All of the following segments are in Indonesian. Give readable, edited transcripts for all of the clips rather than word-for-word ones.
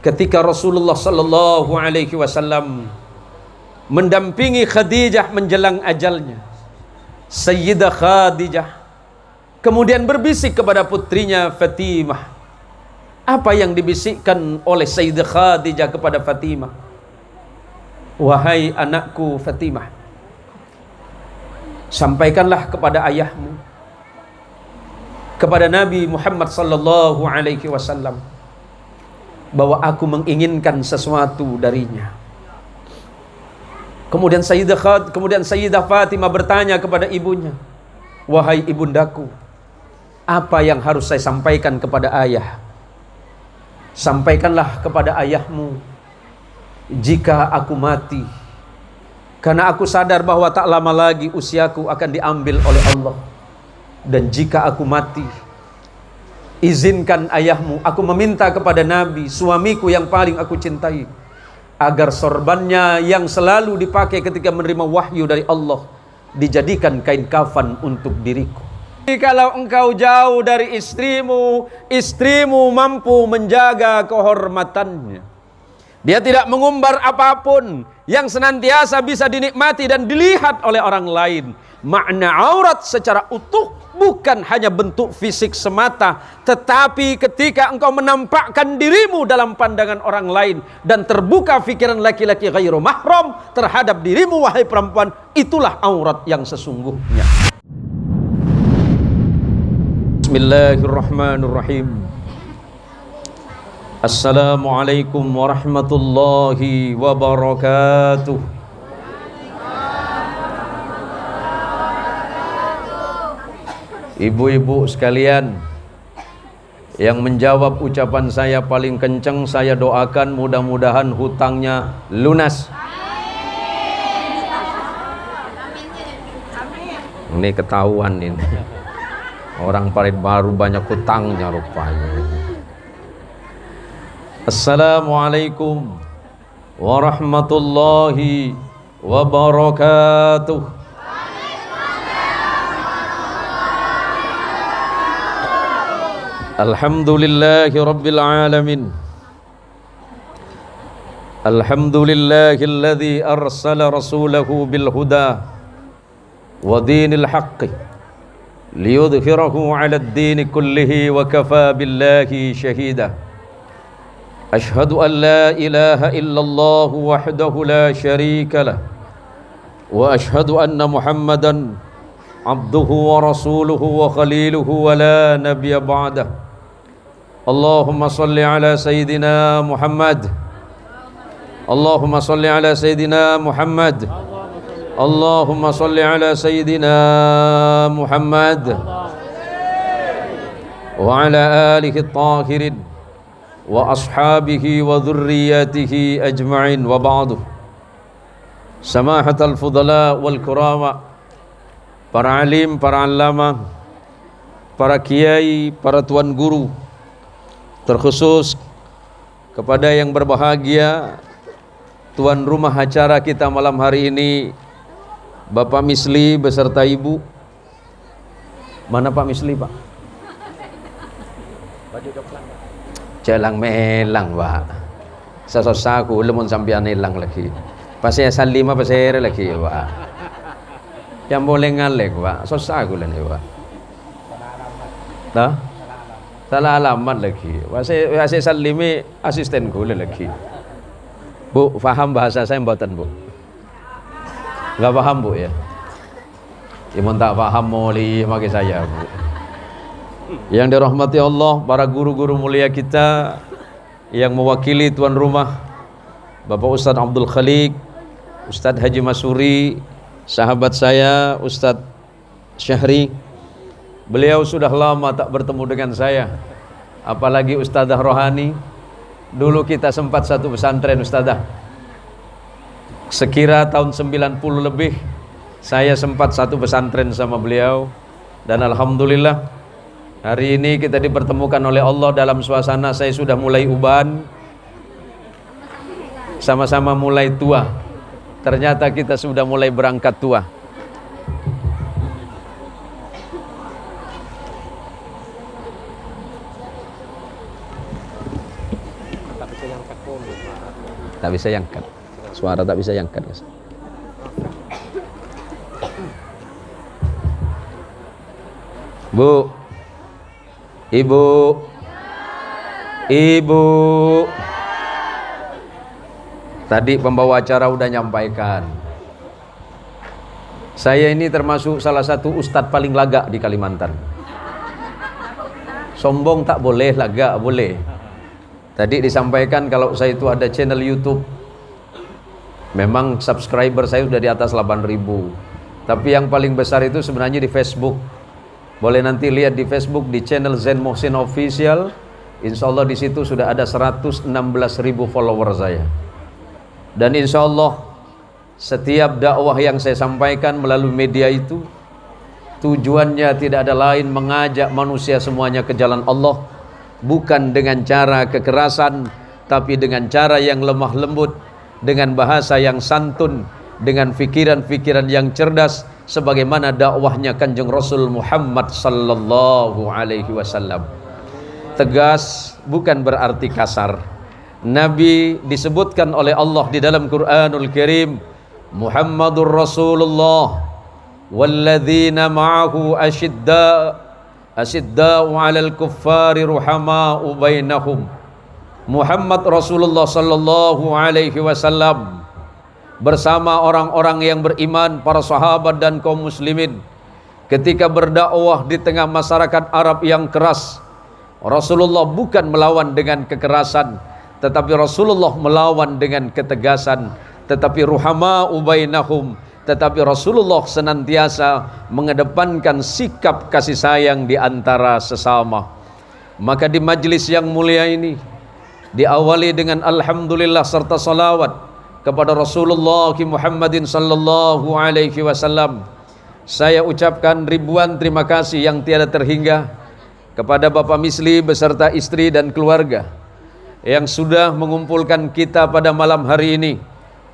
ketika Rasulullah sallallahu alaihi wasallam mendampingi Khadijah menjelang ajalnya. Sayyidah Khadijah kemudian berbisik kepada putrinya Fatimah. Apa yang dibisikkan oleh Sayyidah Khadijah kepada Fatimah? Wahai anakku Fatimah, sampaikanlah kepada ayahmu, kepada Nabi Muhammad sallallahu alaihi wasallam, bahwa aku menginginkan sesuatu darinya. Kemudian Sayyidah Fatimah bertanya kepada ibunya, wahai ibundaku, apa yang harus saya sampaikan kepada ayah? Sampaikanlah kepada ayahmu, jika aku mati, karena aku sadar bahwa tak lama lagi usiaku akan diambil oleh Allah, dan jika aku mati, izinkan ayahmu, aku meminta kepada Nabi, suamiku yang paling aku cintai, agar sorbannya yang selalu dipakai ketika menerima wahyu dari Allah dijadikan kain kafan untuk diriku. Kalau engkau jauh dari istrimu, istrimu mampu menjaga kehormatannya. Dia tidak mengumbar apapun yang senantiasa bisa dinikmati dan dilihat oleh orang lain. Makna aurat secara utuh bukan hanya bentuk fisik semata, tetapi ketika engkau menampakkan dirimu dalam pandangan orang lain dan terbuka pikiran laki-laki ghairu mahram terhadap dirimu, wahai perempuan, itulah aurat yang sesungguhnya. Bismillahirrahmanirrahim. Assalamualaikum warahmatullahi wabarakatuh. Ibu-ibu sekalian, yang menjawab ucapan saya paling kencang, saya doakan mudah-mudahan hutangnya lunas. Ini ketahuan ini. Orang Parit Baru banyak hutangnya rupanya. Assalamualaikum warahmatullahi wabarakatuh. Alhamdulillahi rabbil alamin. Alhamdulillahilladzi arsala rasulahu bil huda wa dinil haqqi liyudhhirahu 'ala ad-din kullihi wa kafa billahi shahida. Ashhadu an la ilaha illallah wahdahu la syarika lah wa ashhadu anna Muhammadan abduhu wa rasuluhu wa khaliluhu wa la nabiyya ba'dah. Allahumma salli ala sayyidina Muhammad. Allahumma salli ala sayyidina Muhammad. Allahumma salli ala sayyidina Muhammad wa ala alihi at-tahirin wa ashabihi wa dhurriyyatihi ajma'in, wa ba'du. Samahatal fudala wal kurama, para alim, para allama, para kiai, para tuan guru, terkhusus kepada yang berbahagia tuan rumah acara kita malam hari ini, Bapak Misli beserta Ibu. Mana Pak Misli, Pak? Jalang melang, Pak. Sasosaku lemon sampian hilang lagi. Pasnya salima pasere lagi, Pak. Yang boleh ngalek, Pak. Sosaku lan, Pak. Dah? Salah alamat lagi. Pasnya salimi asistenku lagi. Bu, faham bahasa saya mboten, Bu? Enggak paham, Bu, ya? Imun tak paham moli maki saya, Bu. Yang dirahmati Allah, para guru-guru mulia kita yang mewakili tuan rumah, Bapak Ustadz Abdul Khalik, Ustadz Haji Masuri, sahabat saya Ustadz Syahri. Beliau sudah lama tak bertemu dengan saya, apalagi Ustadzah Rohani. Dulu kita sempat satu pesantren, Ustadzah. Sekira tahun 90 lebih saya sempat satu pesantren sama beliau. Dan alhamdulillah hari ini kita dipertemukan oleh Allah dalam suasana saya sudah mulai uban, sama-sama mulai tua. Ternyata kita sudah mulai berangkat tua. Tak bisa diangkat. Suara tak bisa diangkat. Bu, ibu, ibu. Tadi pembawa acara udah nyampaikan. Saya ini termasuk salah satu ustadz paling lagak di Kalimantan. Sombong tak boleh, lagak boleh. Tadi disampaikan kalau saya itu ada channel YouTube. Memang subscriber saya sudah di atas 8.000. Tapi yang paling besar itu sebenarnya di Facebook. Boleh nanti lihat di Facebook di channel Zain Mohsin Official. Insya Allah di situ sudah ada 116.000 follower saya. Dan insya Allah setiap dakwah yang saya sampaikan melalui media itu tujuannya tidak ada lain mengajak manusia semuanya ke jalan Allah, bukan dengan cara kekerasan, tapi dengan cara yang lemah lembut, dengan bahasa yang santun, dengan fikiran-fikiran yang cerdas, sebagaimana dakwahnya Kanjeng Rasul Muhammad sallallahu alaihi wasallam. Tegas bukan berarti kasar. Nabi disebutkan oleh Allah di dalam Quranul Karim, Muhammadur Rasulullah walladzina ma'ahu asyidda'u 'alal kuffari ruhama'u bainahum. Muhammad Rasulullah sallallahu alaihi wasallam bersama orang-orang yang beriman, para sahabat dan kaum muslimin, ketika berdakwah di tengah masyarakat Arab yang keras, Rasulullah bukan melawan dengan kekerasan, tetapi Rasulullah melawan dengan ketegasan. Tetapi ruhama'u bainahum, tetapi Rasulullah senantiasa mengedepankan sikap kasih sayang di antara sesama. Maka di majlis yang mulia ini diawali dengan alhamdulillah serta salawat kepada Rasulullah Muhammadin sallallahu alaihi wasallam. Saya ucapkan ribuan terima kasih yang tiada terhingga kepada Bapak Misli beserta istri dan keluarga yang sudah mengumpulkan kita pada malam hari ini.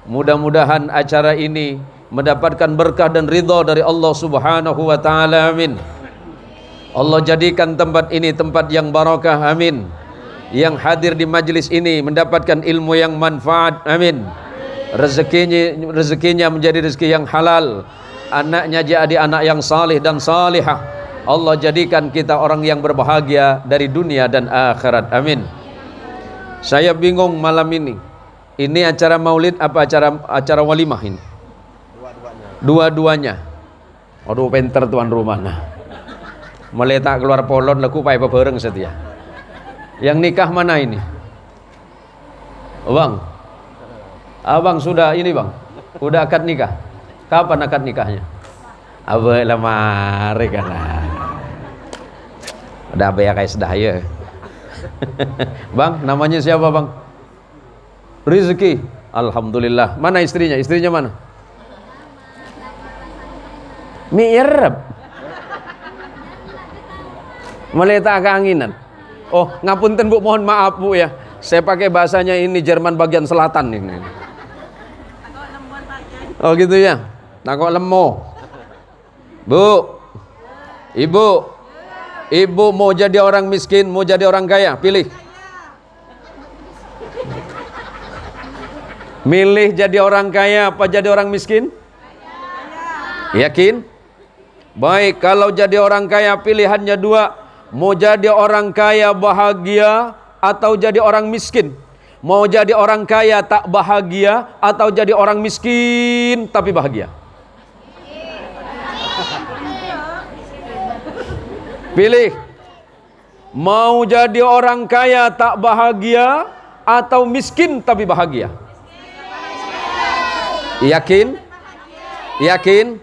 Mudah-mudahan acara ini mendapatkan berkah dan ridha dari Allah Subhanahu wa taala. Amin. Allah jadikan tempat ini tempat yang barakah. Amin. Yang hadir di majlis ini mendapatkan ilmu yang manfaat. Amin. Rezekinya menjadi rezeki yang halal. Anaknya jadi anak yang salih dan salihah. Allah jadikan kita orang yang berbahagia dari dunia dan akhirat. Amin. Saya bingung malam ini. Ini acara maulid apa acara walimah ini? Dua-duanya. Aduh, pinter tuan rumah. Nah, meletak keluar polon laku pai bareng setia. Yang nikah mana ini? Bang. Abang sudah ini, Bang. Udah akad nikah. Kapan akad nikahnya? Abang lamar kan. Udah apa ya kayak sedaya. Bang, namanya siapa, Bang? Rizki. Alhamdulillah. Mana istrinya? Istrinya mana? Mi'rab. Meletak keanginan. Oh, ngapunten Bu, mohon maaf Bu ya. Saya pakai bahasanya ini Jerman bagian selatan ini. Oh gitu ya. Takok lemo. Bu. Ibu. Ibu mau jadi orang miskin, mau jadi orang kaya, pilih. Milih jadi orang kaya apa jadi orang miskin? Yakin? Baik, kalau jadi orang kaya pilihannya dua. Mau jadi orang kaya bahagia atau jadi orang miskin? Mau jadi orang kaya tak bahagia atau jadi orang miskin tapi bahagia? Pilih. Mau jadi orang kaya tak bahagia atau miskin tapi bahagia? Yakin? Yakin?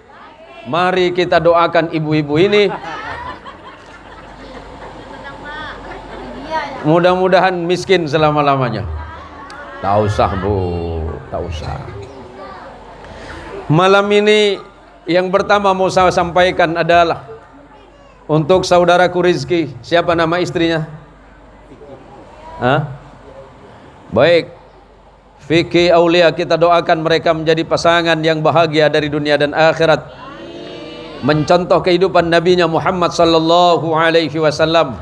Mari kita doakan ibu-ibu ini. Mudah-mudahan miskin selama-lamanya. Tak usah Bu, tak usah. Malam ini yang pertama mau saya sampaikan adalah untuk saudaraku Rizki. Siapa nama istrinya? Hah? Baik, Fikih Aulia, kita doakan mereka menjadi pasangan yang bahagia dari dunia dan akhirat. Mencontoh kehidupan nabinya Muhammad sallallahu alaihi wasallam.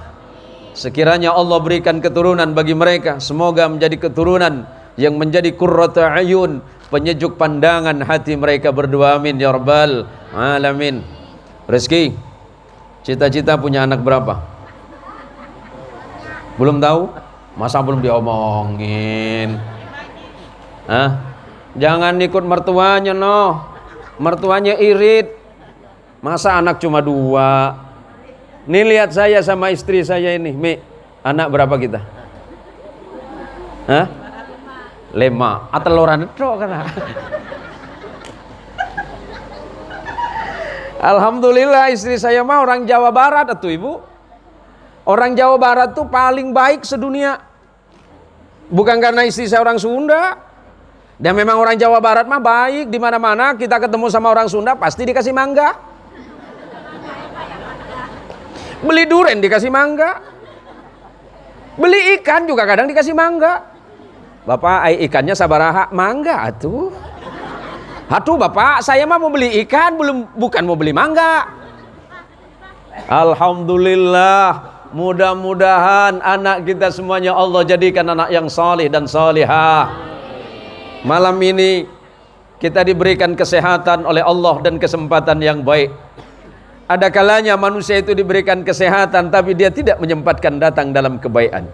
Sekiranya Allah berikan keturunan bagi mereka, semoga menjadi keturunan yang menjadi qurratu ayun, penyejuk pandangan hati mereka berdua. Amin ya rabbal alamin. Rizki, cita-cita punya anak berapa? Belum tahu? Masa belum diomongin? Hah? Jangan ikut mertuanya, noh. Mertuanya irit. Masa anak cuma 2? Nih lihat saya sama istri saya ini, Mi, anak berapa kita? Hah? 5. Ateloran itu kan? Alhamdulillah istri saya mah orang Jawa Barat atuh ibu. Orang Jawa Barat tuh paling baik sedunia. Bukan karena istri saya orang Sunda. Dan memang orang Jawa Barat mah baik, di mana-mana kita ketemu sama orang Sunda pasti dikasih mangga. Beli duren dikasih mangga. Beli ikan juga kadang dikasih mangga. Bapak, ikannya sabaraha? Mangga atuh. Atuh Bapak, saya mah mau beli ikan, bukan mau beli mangga. Alhamdulillah, mudah-mudahan anak kita semuanya Allah jadikan anak yang salih dan salihah. Malam ini kita diberikan kesehatan oleh Allah dan kesempatan yang baik. Ada kalanya manusia itu diberikan kesehatan tapi dia tidak menyempatkan datang dalam kebaikan.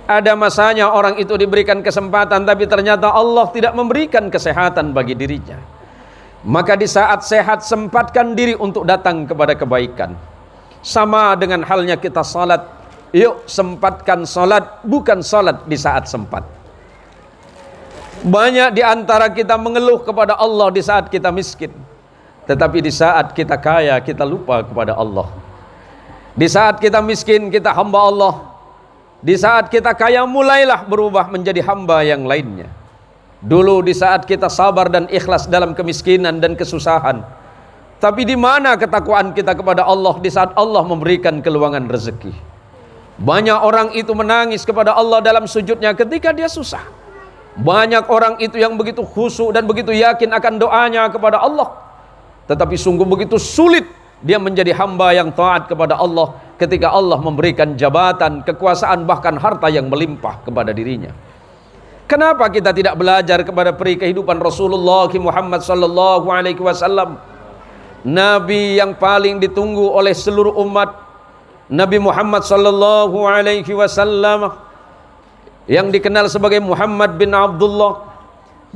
Ada masanya orang itu diberikan kesempatan tapi ternyata Allah tidak memberikan kesehatan bagi dirinya. Maka di saat sehat sempatkan diri untuk datang kepada kebaikan. Sama dengan halnya kita salat. Yuk sempatkan salat, bukan salat di saat sempat. Banyak di antara kita mengeluh kepada Allah di saat kita miskin. Tetapi di saat kita kaya, kita lupa kepada Allah. Di saat kita miskin, kita hamba Allah. Di saat kita kaya, mulailah berubah menjadi hamba yang lainnya. Dulu di saat kita sabar dan ikhlas dalam kemiskinan dan kesusahan. Tapi di mana ketakwaan kita kepada Allah di saat Allah memberikan keluangan rezeki? Banyak orang itu menangis kepada Allah dalam sujudnya ketika dia susah. Banyak orang itu yang begitu khusyuk dan begitu yakin akan doanya kepada Allah. Tetapi sungguh begitu sulit dia menjadi hamba yang taat kepada Allah ketika Allah memberikan jabatan, kekuasaan, bahkan harta yang melimpah kepada dirinya. Kenapa kita tidak belajar kepada peri kehidupan Rasulullah Muhammad sallallahu alaihi wasallam? Nabi yang paling ditunggu oleh seluruh umat, Nabi Muhammad sallallahu alaihi wasallam yang dikenal sebagai Muhammad bin Abdullah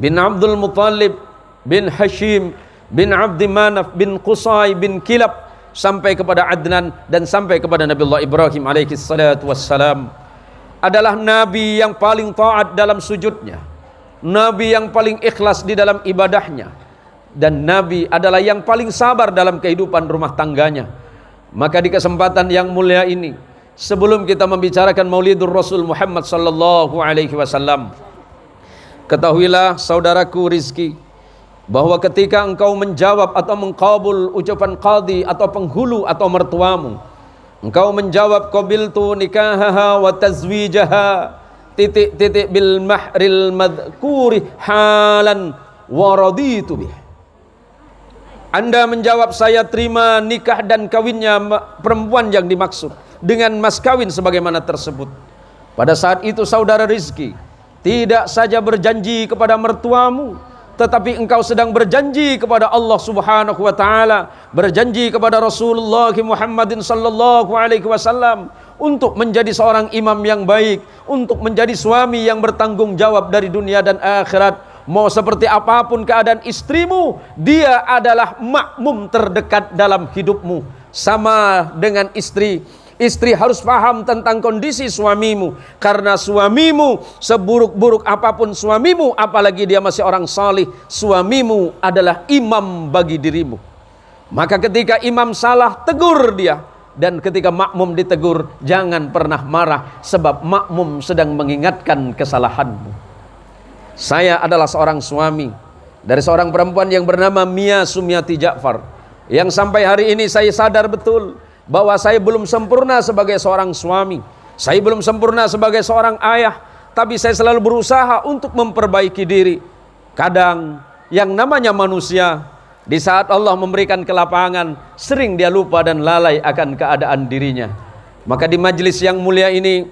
bin Abdul Muttalib bin Hashim bin Abdi Manaf bin Qusay bin Kilab sampai kepada Adnan dan sampai kepada Nabiullah Ibrahim alaihi salatu wassalam, adalah nabi yang paling taat dalam sujudnya, nabi yang paling ikhlas di dalam ibadahnya, dan nabi adalah yang paling sabar dalam kehidupan rumah tangganya. Maka di kesempatan yang mulia ini, sebelum kita membicarakan Maulidur Rasul Muhammad sallallahu alaihi wasallam, ketahuilah saudaraku Rizki, bahwa ketika engkau menjawab atau mengkabul ucapan qadi atau penghulu atau mertuamu, engkau menjawab qabiltu nikahaha wa tazwijaha titik bil mahril madhkuri halan wa raditu bih. Anda menjawab saya terima nikah dan kawinnya perempuan yang dimaksud dengan mas kawin sebagaimana tersebut. Pada saat itu saudara Rizki tidak saja berjanji kepada mertuamu, tetapi engkau sedang berjanji kepada Allah Subhanahu wa taala, berjanji kepada Rasulullah Muhammadin sallallahu alaihi wasallam untuk menjadi seorang imam yang baik, untuk menjadi suami yang bertanggung jawab dari dunia dan akhirat. Mau seperti apapun keadaan istrimu, dia adalah makmum terdekat dalam hidupmu. Sama dengan istri, istri harus paham tentang kondisi suamimu, karena suamimu seburuk-buruk apapun suamimu, apalagi dia masih orang salih, suamimu adalah imam bagi dirimu. Maka ketika imam salah, tegur dia, dan ketika makmum ditegur, jangan pernah marah, sebab makmum sedang mengingatkan kesalahanmu. Saya adalah seorang suami dari seorang perempuan yang bernama Mia Sumiati Ja'far, yang sampai hari ini saya sadar betul bahwa saya belum sempurna sebagai seorang suami, saya belum sempurna sebagai seorang ayah, tapi saya selalu berusaha untuk memperbaiki diri. Kadang yang namanya manusia, di saat Allah memberikan kelapangan, sering dia lupa dan lalai akan keadaan dirinya. Maka di majelis yang mulia ini,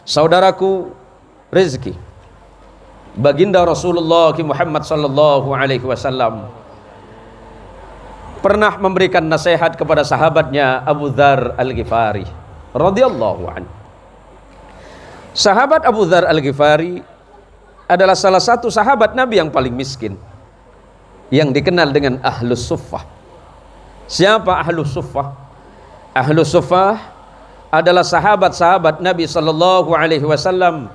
saudaraku Rizki, baginda Rasulullah Muhammad sallallahu alaihi wasallam pernah memberikan nasihat kepada sahabatnya Abu Dzar Al-Ghifari radhiyallahu anhu. Sahabat Abu Dzar Al-Ghifari adalah salah satu sahabat Nabi yang paling miskin, yang dikenal dengan Ahlus Suffah. Siapa Ahlus Suffah? Ahlus Suffah adalah sahabat-sahabat Nabi sallallahu alaihi wasallam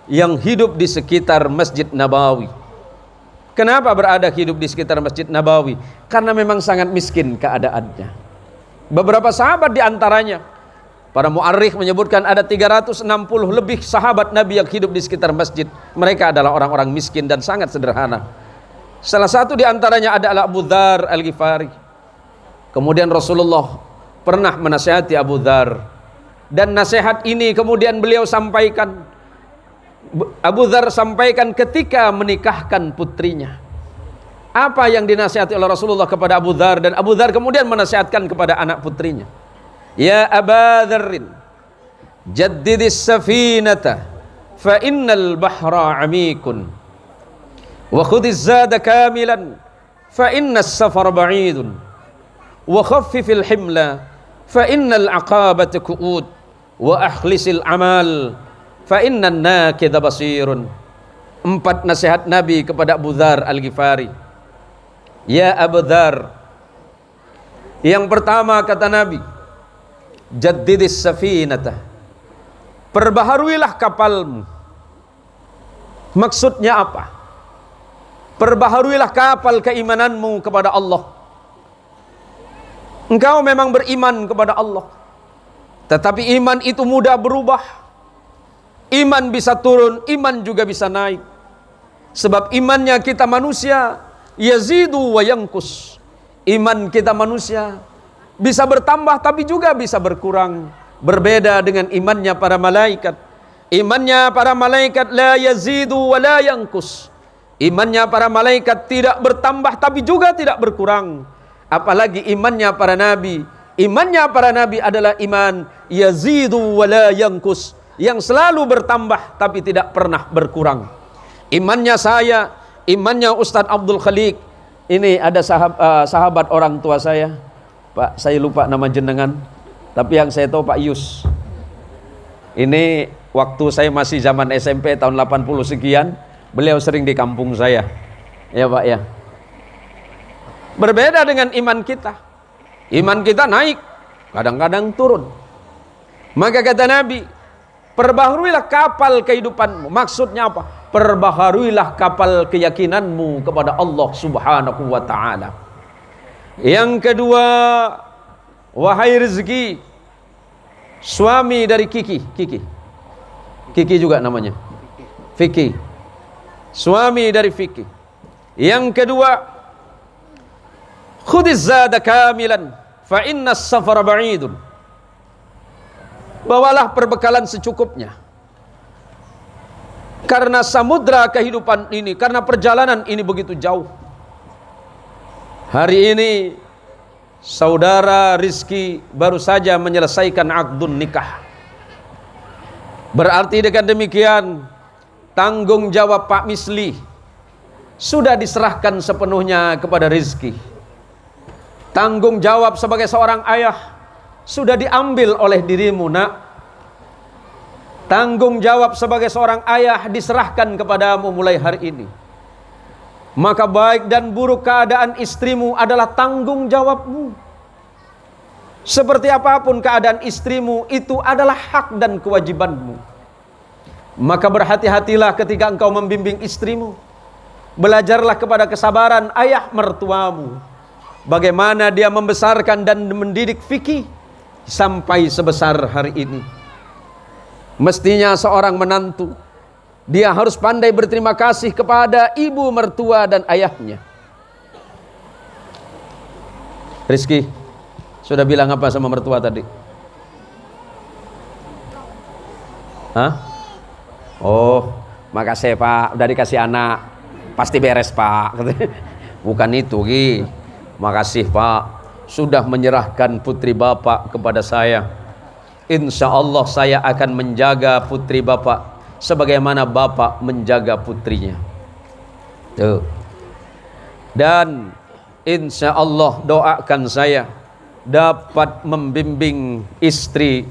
yang hidup di sekitar Masjid Nabawi. Kenapa berada hidup di sekitar Masjid Nabawi? Karena memang sangat miskin keadaannya. Beberapa sahabat di antaranya, para mu'arrikh menyebutkan ada 360 lebih sahabat Nabi yang hidup di sekitar masjid. Mereka adalah orang-orang miskin dan sangat sederhana. Salah satu di antaranya adalah Abu Dzar Al-Ghifari. Kemudian Rasulullah pernah menasihati Abu Dzar, dan nasihat ini kemudian beliau sampaikan, Abu Dzar sampaikan ketika menikahkan putrinya. Apa yang dinasihati oleh Rasulullah kepada Abu Dzar, dan Abu Dzar kemudian menasihatkan kepada anak putrinya. Ya Aba Dzarrin, jaddidis safinata fa innal bahra amikun wa khudhiz zada kamilan fa innas safar ba'idun wa khaffifil himla fa innal aqabata qu'ud wa akhlisil amal fa innan nakidha basirun. 4 nasihat Nabi kepada Abu Dzar Al-Ghifari. Ya Abu Dzar, yang pertama kata Nabi, jaddidis safinata, perbaharuilah kapalmu. Maksudnya apa? Perbaharuilah kapal keimananmu kepada Allah. Engkau memang beriman kepada Allah, tetapi iman itu mudah berubah. Iman bisa turun, iman juga bisa naik. Sebab imannya kita manusia yazidu wa yankus. Iman kita manusia bisa bertambah tapi juga bisa berkurang. Berbeda dengan imannya para malaikat. Imannya para malaikat la yazidu wa la yankus. Imannya para malaikat tidak bertambah tapi juga tidak berkurang. Apalagi imannya para nabi. Imannya para nabi adalah iman yazidu wa la yankus, yang selalu bertambah tapi tidak pernah berkurang. Imannya saya, imannya Ustadz Abdul Khaliq. Ini ada sahabat orang tua saya, Pak, saya lupa nama jenengan, tapi yang saya tahu Pak Yus. Ini waktu saya masih zaman SMP tahun 80 sekian, beliau sering di kampung saya. Ya Pak ya. Berbeda dengan iman kita. Iman kita naik, kadang-kadang turun. Maka kata Nabi, perbaharuilah kapal kehidupanmu. Maksudnya apa? Perbaharuilah kapal keyakinanmu kepada Allah Subhanahu wa ta'ala. Yang kedua, wahai Rizki, suami dari Kiki juga namanya, Fikih, suami dari Fikih. Yang kedua, khudhiz zada kamilan fa innas safara ba'idun. Bawalah perbekalan secukupnya, karena samudra kehidupan ini, karena perjalanan ini begitu jauh. Hari ini saudara Rizki baru saja menyelesaikan akdun nikah. Berarti dengan demikian tanggung jawab Pak Misli sudah diserahkan sepenuhnya kepada Rizki. Tanggung jawab sebagai seorang ayah sudah diambil oleh dirimu, nak. Tanggung jawab sebagai seorang ayah diserahkan kepadamu mulai hari ini. Maka baik dan buruk keadaan istrimu adalah tanggung jawabmu. Seperti apapun keadaan istrimu, itu adalah hak dan kewajibanmu. Maka berhati-hatilah ketika engkau membimbing istrimu. Belajarlah kepada kesabaran ayah mertuamu, bagaimana dia membesarkan dan mendidik Fikih sampai sebesar hari ini. Mestinya seorang menantu, dia harus pandai berterima kasih kepada ibu mertua dan ayahnya. Rizki, sudah bilang apa sama mertua tadi? Hah? Oh, makasih Pak, udah dikasih anak, pasti beres Pak. Bukan itu Ki. Makasih Pak, sudah menyerahkan putri Bapak kepada saya. insya Allah saya akan menjaga putri Bapak sebagaimana Bapak menjaga putrinya. Tuh. Dan insya Allah doakan saya dapat membimbing istri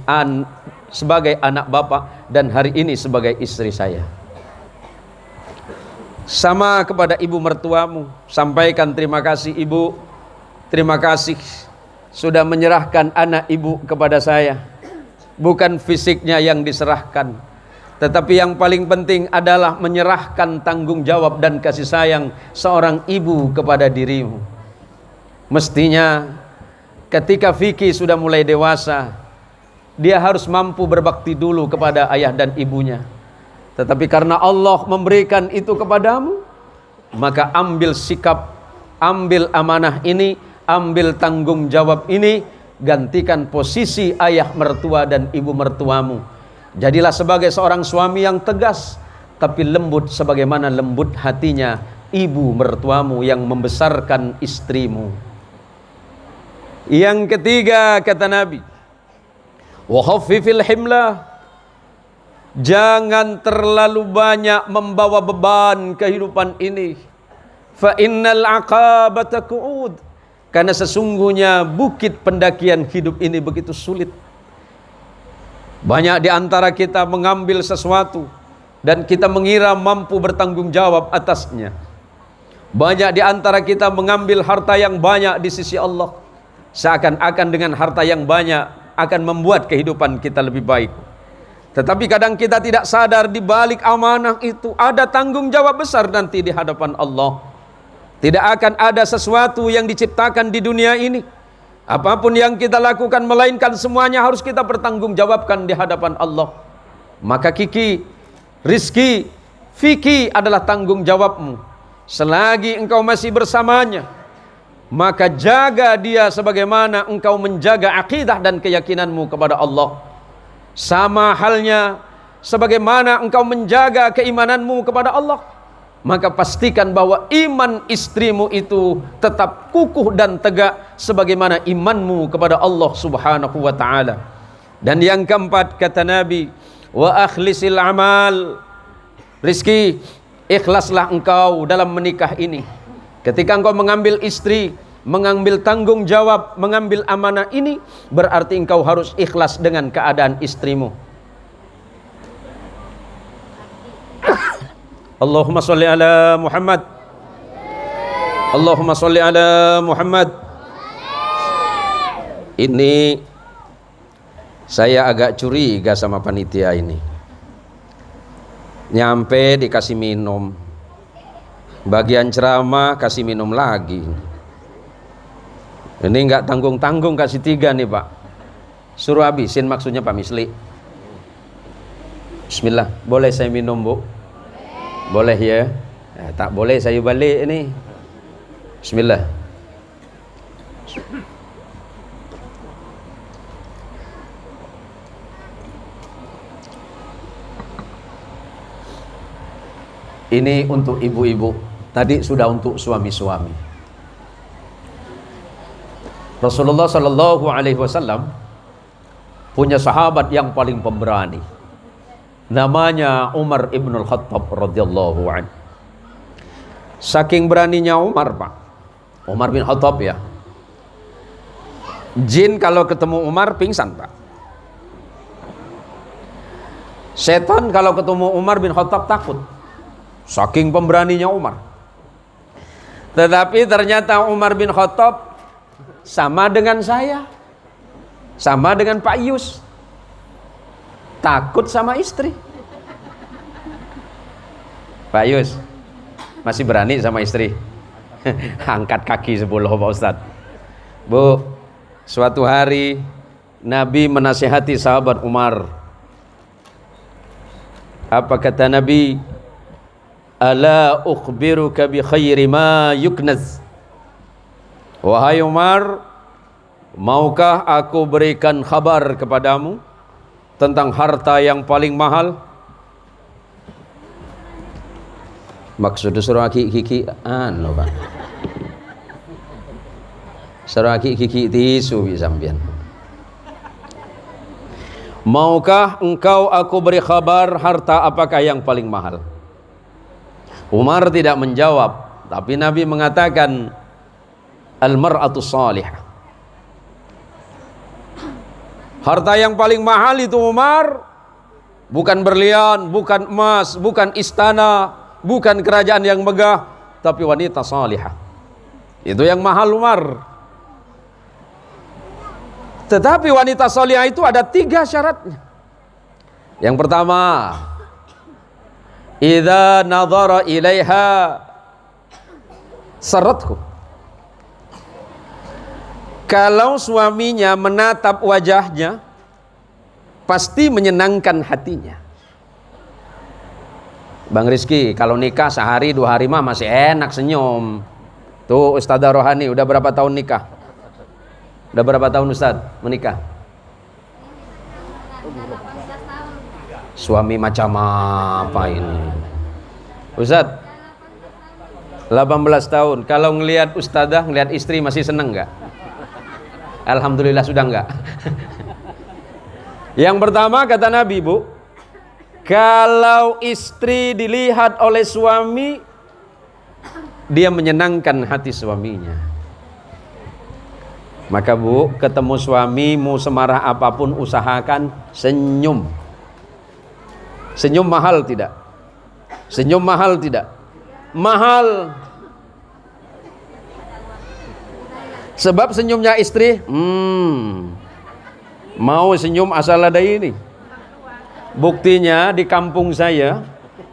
sebagai anak Bapak dan hari ini sebagai istri saya. Sama kepada ibu mertuamu, sampaikan terima kasih ibu, terima kasih sudah menyerahkan anak ibu kepada saya. Bukan fisiknya yang diserahkan, tetapi yang paling penting adalah menyerahkan tanggung jawab dan kasih sayang seorang ibu kepada dirimu. Mestinya ketika Vicky sudah mulai dewasa, dia harus mampu berbakti dulu kepada ayah dan ibunya. Tetapi karena Allah memberikan itu kepadamu, maka ambil sikap, ambil amanah ini, ambil tanggung jawab ini, gantikan posisi ayah mertua dan ibu mertuamu. Jadilah sebagai seorang suami yang tegas, tapi lembut sebagaimana lembut hatinya ibu mertuamu yang membesarkan istrimu. Yang ketiga kata Nabi, wa khaffifil himlah, jangan terlalu banyak membawa beban kehidupan ini. Fa innal aqabata qu'ud, karena sesungguhnya bukit pendakian hidup ini begitu sulit. Banyak di antara kita mengambil sesuatu dan kita mengira mampu bertanggung jawab atasnya. Banyak di antara kita mengambil harta yang banyak di sisi Allah, seakan-akan dengan harta yang banyak akan membuat kehidupan kita lebih baik. Tetapi kadang kita tidak sadar di balik amanah itu ada tanggung jawab besar nanti di hadapan Allah. Tidak akan ada sesuatu yang diciptakan di dunia ini, apapun yang kita lakukan, melainkan semuanya harus kita bertanggungjawabkan di hadapan Allah. Maka Kiki, Rizki, Vicky adalah tanggung jawabmu. Selagi engkau masih bersamanya, maka jaga dia sebagaimana engkau menjaga akidah dan keyakinanmu kepada Allah. Sama halnya sebagaimana engkau menjaga keimananmu kepada Allah, maka pastikan bahwa iman istrimu itu tetap kukuh dan tegak sebagaimana imanmu kepada Allah Subhanahu wa taala. Dan yang keempat kata Nabi, wa akhlisil amal. Rizki, ikhlaslah engkau dalam menikah ini. Ketika engkau mengambil istri, mengambil tanggung jawab, mengambil amanah ini, berarti engkau harus ikhlas dengan keadaan istrimu. Allahumma sholli ala Muhammad. Allahumma sholli ala Muhammad. Ini saya agak curiga sama panitia ini. Nyampe dikasih minum, bagian ceramah kasih minum lagi. Ini enggak tanggung-tanggung kasih 3 nih Pak. Suruh habisin maksudnya Pak Misli. Bismillah, boleh saya minum Bu? Boleh ya? Tak boleh saya balik ini. Bismillah. Ini untuk ibu-ibu. Tadi sudah untuk suami-suami. Rasulullah sallallahu alaihi wasallam punya sahabat yang paling pemberani. Namanya Umar ibn al-Khattab radhiyallahu anhu. Saking beraninya Umar Pak, Umar bin Khattab ya, jin kalau ketemu Umar pingsan Pak. Setan kalau ketemu Umar bin Khattab takut. Saking pemberaninya Umar. Tetapi ternyata Umar bin Khattab sama dengan saya, sama dengan Pak Yus, takut sama istri. Pak Yus masih berani sama istri? Angkat kaki 10 Pak Ustadz. Bu, suatu hari Nabi menasihati sahabat Umar. Apa kata Nabi? Ala ukhbiruka bi khairi ma yuknaz. Wahai Umar, maukah aku berikan kabar kepadamu tentang harta yang paling mahal? Maksudnya suruh kiki Pak. Suruh kiki tisu sampean. Maukah engkau aku beri kabar harta apakah yang paling mahal? Umar tidak menjawab, tapi Nabi mengatakan al-mar'atu salihah. Harta yang paling mahal itu Umar bukan berlian, bukan emas, bukan istana, bukan kerajaan yang megah, tapi wanita salihah. Itu yang mahal Umar. Tetapi wanita salihah itu ada 3 syaratnya. Yang pertama, idza nadhara ilaiha sarathu. Kalau suaminya menatap wajahnya, pasti menyenangkan hatinya. Bang Rizky, kalau nikah sehari 2 hari mah masih enak senyum. Tuh Ustadzah Rohani udah berapa tahun nikah? Udah berapa tahun Ustadz menikah? Suami macam apa ini? Ustadz 18 tahun. Kalau ngelihat Ustadzah, ngelihat istri masih seneng nggak? Alhamdulillah sudah enggak. Yang pertama kata Nabi, Bu, kalau istri dilihat oleh suami, dia menyenangkan hati suaminya. Maka Bu, ketemu suamimu semarah apapun usahakan senyum. Senyum mahal tidak? Senyum mahal tidak? Mahal. Sebab senyumnya istri, mau senyum asal ada ini. Buktinya di kampung saya,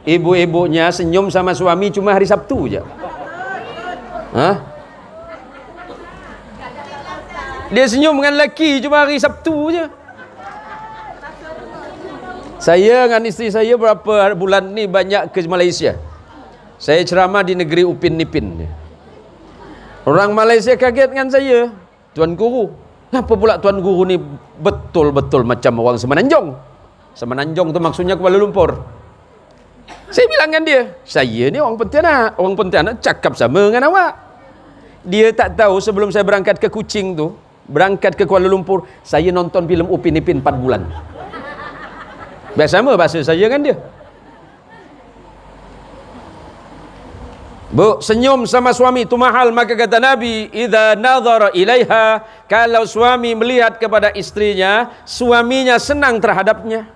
ibu-ibunya senyum sama suami cuma hari Sabtu aja. Hah? Dia senyum dengan laki cuma hari Sabtu aja. Saya dengan istri saya berapa bulan ni banyak ke Malaysia. Saya ceramah di negeri Upin Ipin. Orang Malaysia kaget dengan saya. Tuan Guru, kenapa pula Tuan Guru ni betul-betul macam orang Semenanjung? Semenanjung tu maksudnya Kuala Lumpur. Saya bilang dengan dia, saya ni orang Pontianak. Orang Pontianak cakap sama dengan awak. Dia tak tahu sebelum saya berangkat ke Kuching tu, berangkat ke Kuala Lumpur, saya nonton filem Upin Ipin 4 bulan. Biasa sama bahasa saya dengan dia. Bu, senyum sama suami itu mahal. Maka kata Nabi, idza nadhara ilaiha, kalau suami melihat kepada istrinya, suaminya senang terhadapnya.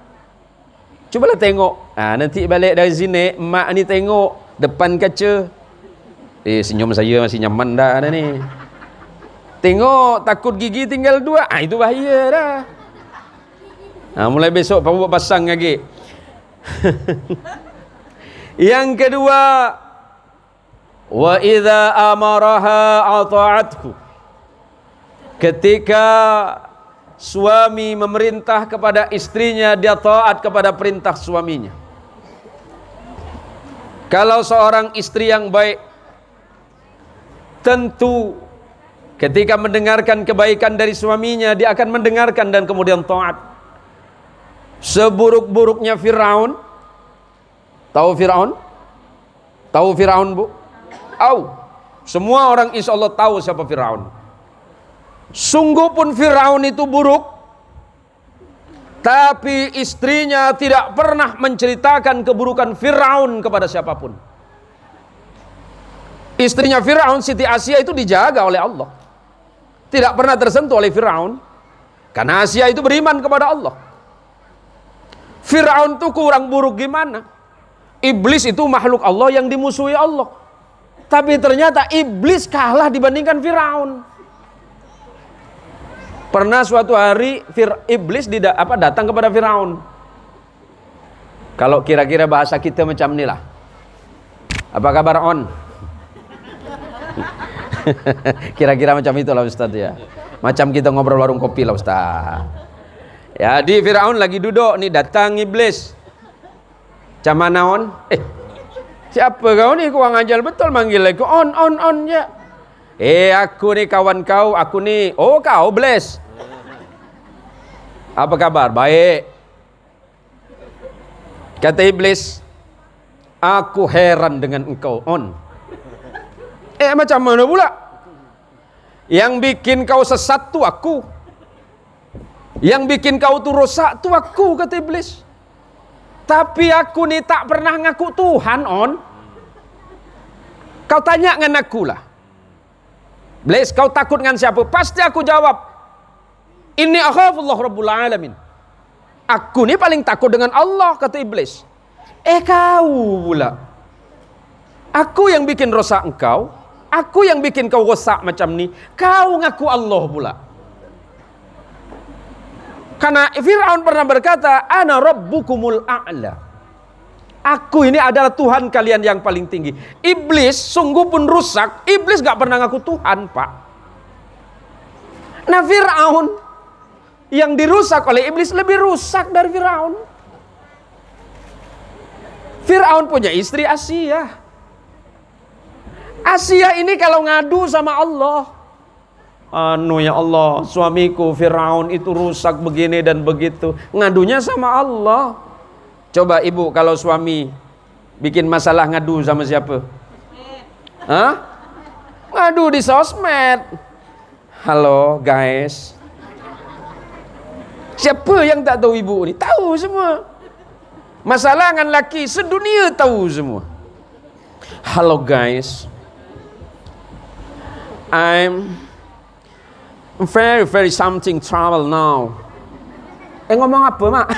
Cubalah tengok. Nanti balik dari sini, emak ni tengok depan kaca. Senyum saya masih nyaman dah ni. Tengok takut gigi tinggal 2. Itu bahaya dah. Mulai besok buat pasang lagi. Yang kedua, wa idza amaraha ata'athu. Ketika suami memerintah kepada istrinya, dia taat kepada perintah suaminya. Kalau seorang istri yang baik, tentu ketika mendengarkan kebaikan dari suaminya, dia akan mendengarkan dan kemudian taat. Seburuk-buruknya Firaun, tahu Firaun? Tahu Firaun, Bu? Semua orang insya Allah tahu siapa Firaun. Sungguh pun Firaun itu buruk, tapi istrinya tidak pernah menceritakan keburukan Firaun kepada siapapun. Istrinya Firaun, Siti Asia, itu dijaga oleh Allah, tidak pernah tersentuh oleh Firaun, karena Asia itu beriman kepada Allah. Firaun itu kurang buruk gimana? Iblis itu makhluk Allah yang dimusuhi Allah. Tapi ternyata iblis kalah dibandingkan Firaun. Pernah suatu hari iblis datang kepada Firaun. Kalau kira-kira bahasa kita macam inilah. Apa kabar on? Kira-kira macam itulah Ustaz ya. Macam kita ngobrol warung kopi lah Ustaz. Ya, di Firaun lagi duduk nih, datang iblis. Camana on? Siapa kau ni? Kau ngajal betul manggil aku. On ya. Aku ni kawan kau. Aku ni. Oh, kau Bles. Apa kabar? Baik. Kata iblis, aku heran dengan engkau, On. Macam mana pula? Yang bikin kau sesat tu aku. Yang bikin kau tuh rosak tuh aku, kata iblis. Tapi aku ni tak pernah ngaku Tuhan, on. Kau tanya dengan aku lah. Iblis, kau takut dengan siapa? Pasti aku jawab, inni akhafullah rabbul alamin. Aku ni paling takut dengan Allah, kata iblis. Kau pula. Aku yang bikin rosak engkau. Aku yang bikin kau rosak macam ni. Kau ngaku Allah pula. Karena Fir'aun pernah berkata, ana rabbukumul a'la. Aku ini adalah Tuhan kalian yang paling tinggi. Iblis sungguh pun rusak. Iblis gak pernah ngaku Tuhan, Pak. Nah, Fir'aun yang dirusak oleh iblis lebih rusak dari Fir'aun. Fir'aun punya istri Asia. Asia ini kalau ngadu sama Allah, ya Allah, suamiku Fir'aun itu rusak begini dan begitu. Ngadunya sama Allah. Coba ibu kalau suami bikin masalah ngadu sama siapa? Ngadu di sosmed. Halo guys. Siapa yang tak tahu ibu ni? Tahu semua. Masalah dengan laki sedunia tahu semua. Halo guys. I'm very something trouble now. Ngomong apa, Mak?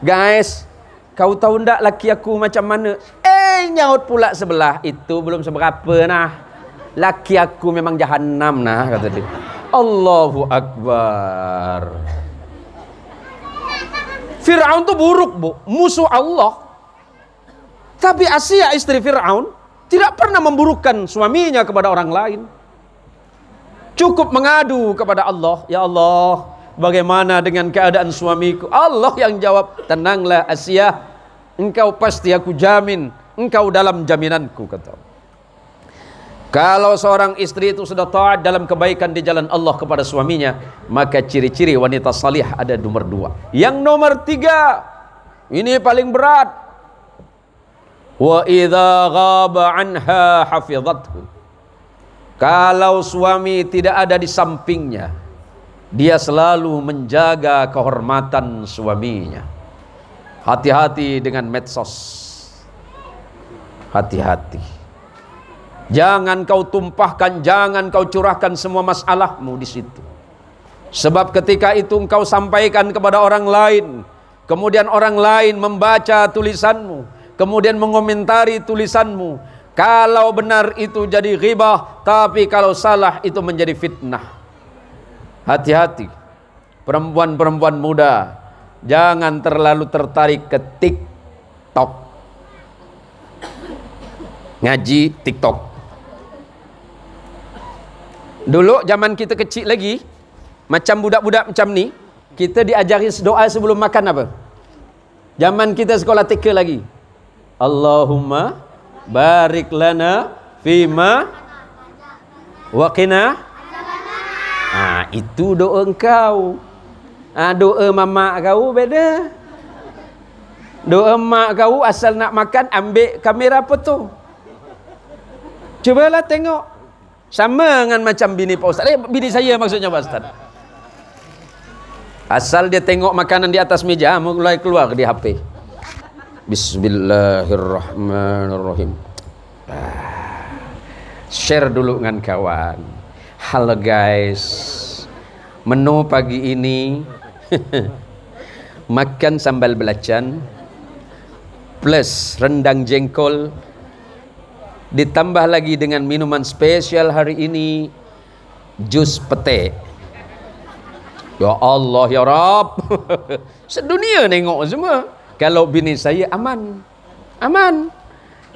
Guys, kau tahu ndak laki aku macam mana? Nyaut pula sebelah. Itu belum seberapa nah. Laki aku memang jahanam nah, kata dia. Allahu Akbar. Fir'aun tuh buruk, Bu, musuh Allah. Tapi Asia istri Fir'aun tidak pernah memburukkan suaminya kepada orang lain. Cukup mengadu kepada Allah, ya Allah, bagaimana dengan keadaan suamiku? Allah yang jawab, tenanglah Asia, engkau pasti aku jamin, engkau dalam jaminanku, kata. Kalau seorang istri itu sudah taat dalam kebaikan di jalan Allah kepada suaminya, maka ciri-ciri wanita salih ada nomor 2. Yang nomor 3, ini paling berat. Wa idza ghaba anha hafizathu. Kalau suami tidak ada di sampingnya, dia selalu menjaga kehormatan suaminya. Hati-hati dengan medsos. Hati-hati. Jangan kau tumpahkan, jangan kau curahkan semua masalahmu di situ. Sebab ketika itu engkau sampaikan kepada orang lain, kemudian orang lain membaca tulisanmu, kemudian mengomentari tulisanmu. Kalau benar itu jadi ghibah, tapi kalau salah itu menjadi fitnah. Hati-hati. Perempuan-perempuan muda, jangan terlalu tertarik ke TikTok. Ngaji TikTok. Dulu zaman kita kecil lagi, macam budak-budak macam ni, kita diajari doa sebelum makan apa? Zaman kita sekolah TK lagi. Allahumma barik lana fima waqina. Itu doa engkau. Doa mama kau beda. Doa mak kau asal nak makan ambil kamera foto. Cubalah tengok. Sama dengan macam bini Pak Ustaz. Bini saya maksudnya Pak Ustaz. Asal dia tengok makanan di atas meja, mulai keluar di HP. Bismillahirrahmanirrahim. Share dulu dengan kawan. Halo guys, menu pagi ini makan sambal belacan plus rendang jengkol, ditambah lagi dengan minuman spesial hari ini, jus pete. Ya Allah ya Rabb. Sedunia nengok semua. Kalau bini saya aman. Aman.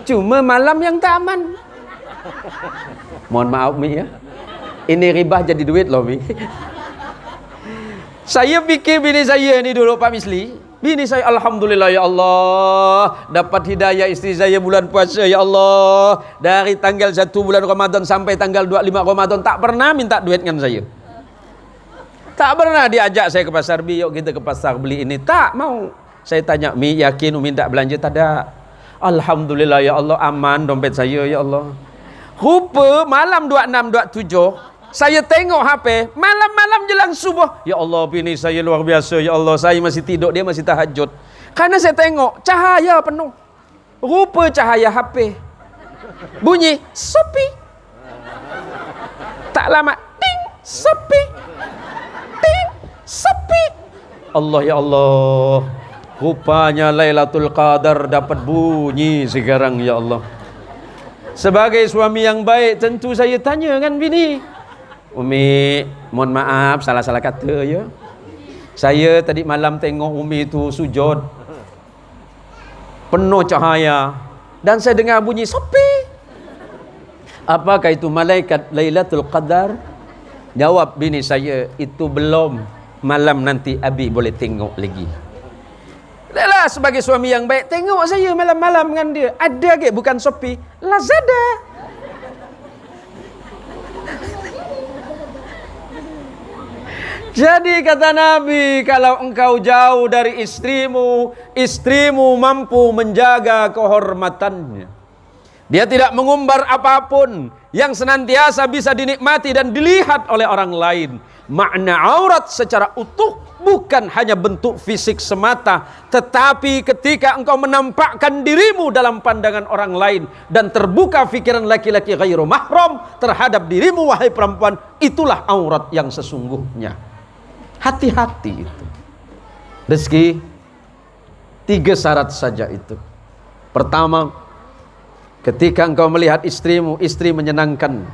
Cuma malam yang tak aman. Mohon maaf Mi ya. Ini ribah jadi duit loh Mi. Saya fikir bini saya ni dulu Pak Misli. Bini saya alhamdulillah ya Allah. Dapat hidayah istri saya bulan puasa ya Allah. Dari tanggal 1 bulan Ramadan sampai tanggal 25 Ramadan tak pernah minta duit dengan saya. Tak pernah diajak saya ke pasar, bi yuk kita ke pasar beli ini. Tak mau. Saya tanya, Mi yakin Umi tak belanja? Tak ada. Alhamdulillah ya Allah, aman dompet saya ya Allah. Rupa malam 26, 27 Saya tengok HP malam-malam jelang subuh. Ya Allah, bini saya luar biasa. Ya Allah, saya masih tidur, dia masih tahajud. Karena saya tengok cahaya penuh. Rupa cahaya HP. Bunyi sepi. Tak lama ting sepi. Ting sepi. Allah, ya Allah. Rupanya Lailatul Qadar dapat bunyi sekarang, ya Allah. Sebagai suami yang baik, tentu saya tanya dengan bini, Umi, mohon maaf salah-salah kata ya. Saya tadi malam tengok Umi itu sujud penuh cahaya dan saya dengar bunyi sepi. Apakah itu malaikat Lailatul Qadar? Jawab bini saya, itu belum. Malam nanti Abi boleh tengok lagi. Lah, sebagai suami yang baik, tengok saya malam-malam dengan dia. Ada ke bukan Shopee, Lazada. Jadi kata Nabi, kalau engkau jauh dari istrimu, istrimu mampu menjaga kehormatannya. Dia tidak mengumbar apapun yang senantiasa bisa dinikmati dan dilihat oleh orang lain. Makna aurat secara utuh bukan hanya bentuk fisik semata, tetapi ketika engkau menampakkan dirimu dalam pandangan orang lain dan terbuka fikiran laki-laki ghairu mahram terhadap dirimu, wahai perempuan, itulah aurat yang sesungguhnya. Hati-hati itu. Rezeki 3 syarat saja itu. Pertama, ketika engkau melihat istrimu, istri menyenangkan.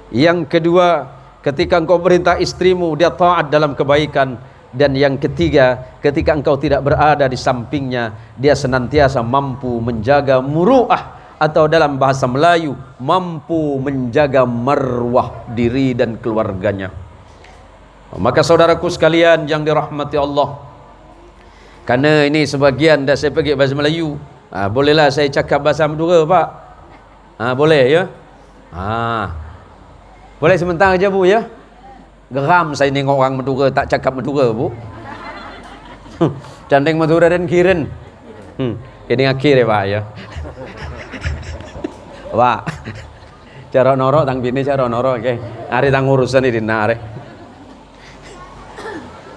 Yang kedua, ketika engkau perintah istrimu, dia taat dalam kebaikan. Dan yang ketiga, ketika engkau tidak berada di sampingnya, dia senantiasa mampu menjaga muru'ah, atau dalam bahasa Melayu, mampu menjaga marwah diri dan keluarganya. Maka saudaraku sekalian yang dirahmati Allah, karena ini sebagian dah saya pergi bahasa Melayu, bolehlah saya cakap bahasa Madura, Pak? Boleh ya? Boleh sebentar aja Bu ya? Geram saya nengok orang Madura tak cakap Madura, Bu. Candeng Madura dan Kiren. Ini akhir ya Pak ya. Pak, cara norok tang bini cara norok ke. Hari tang urusan ini nare.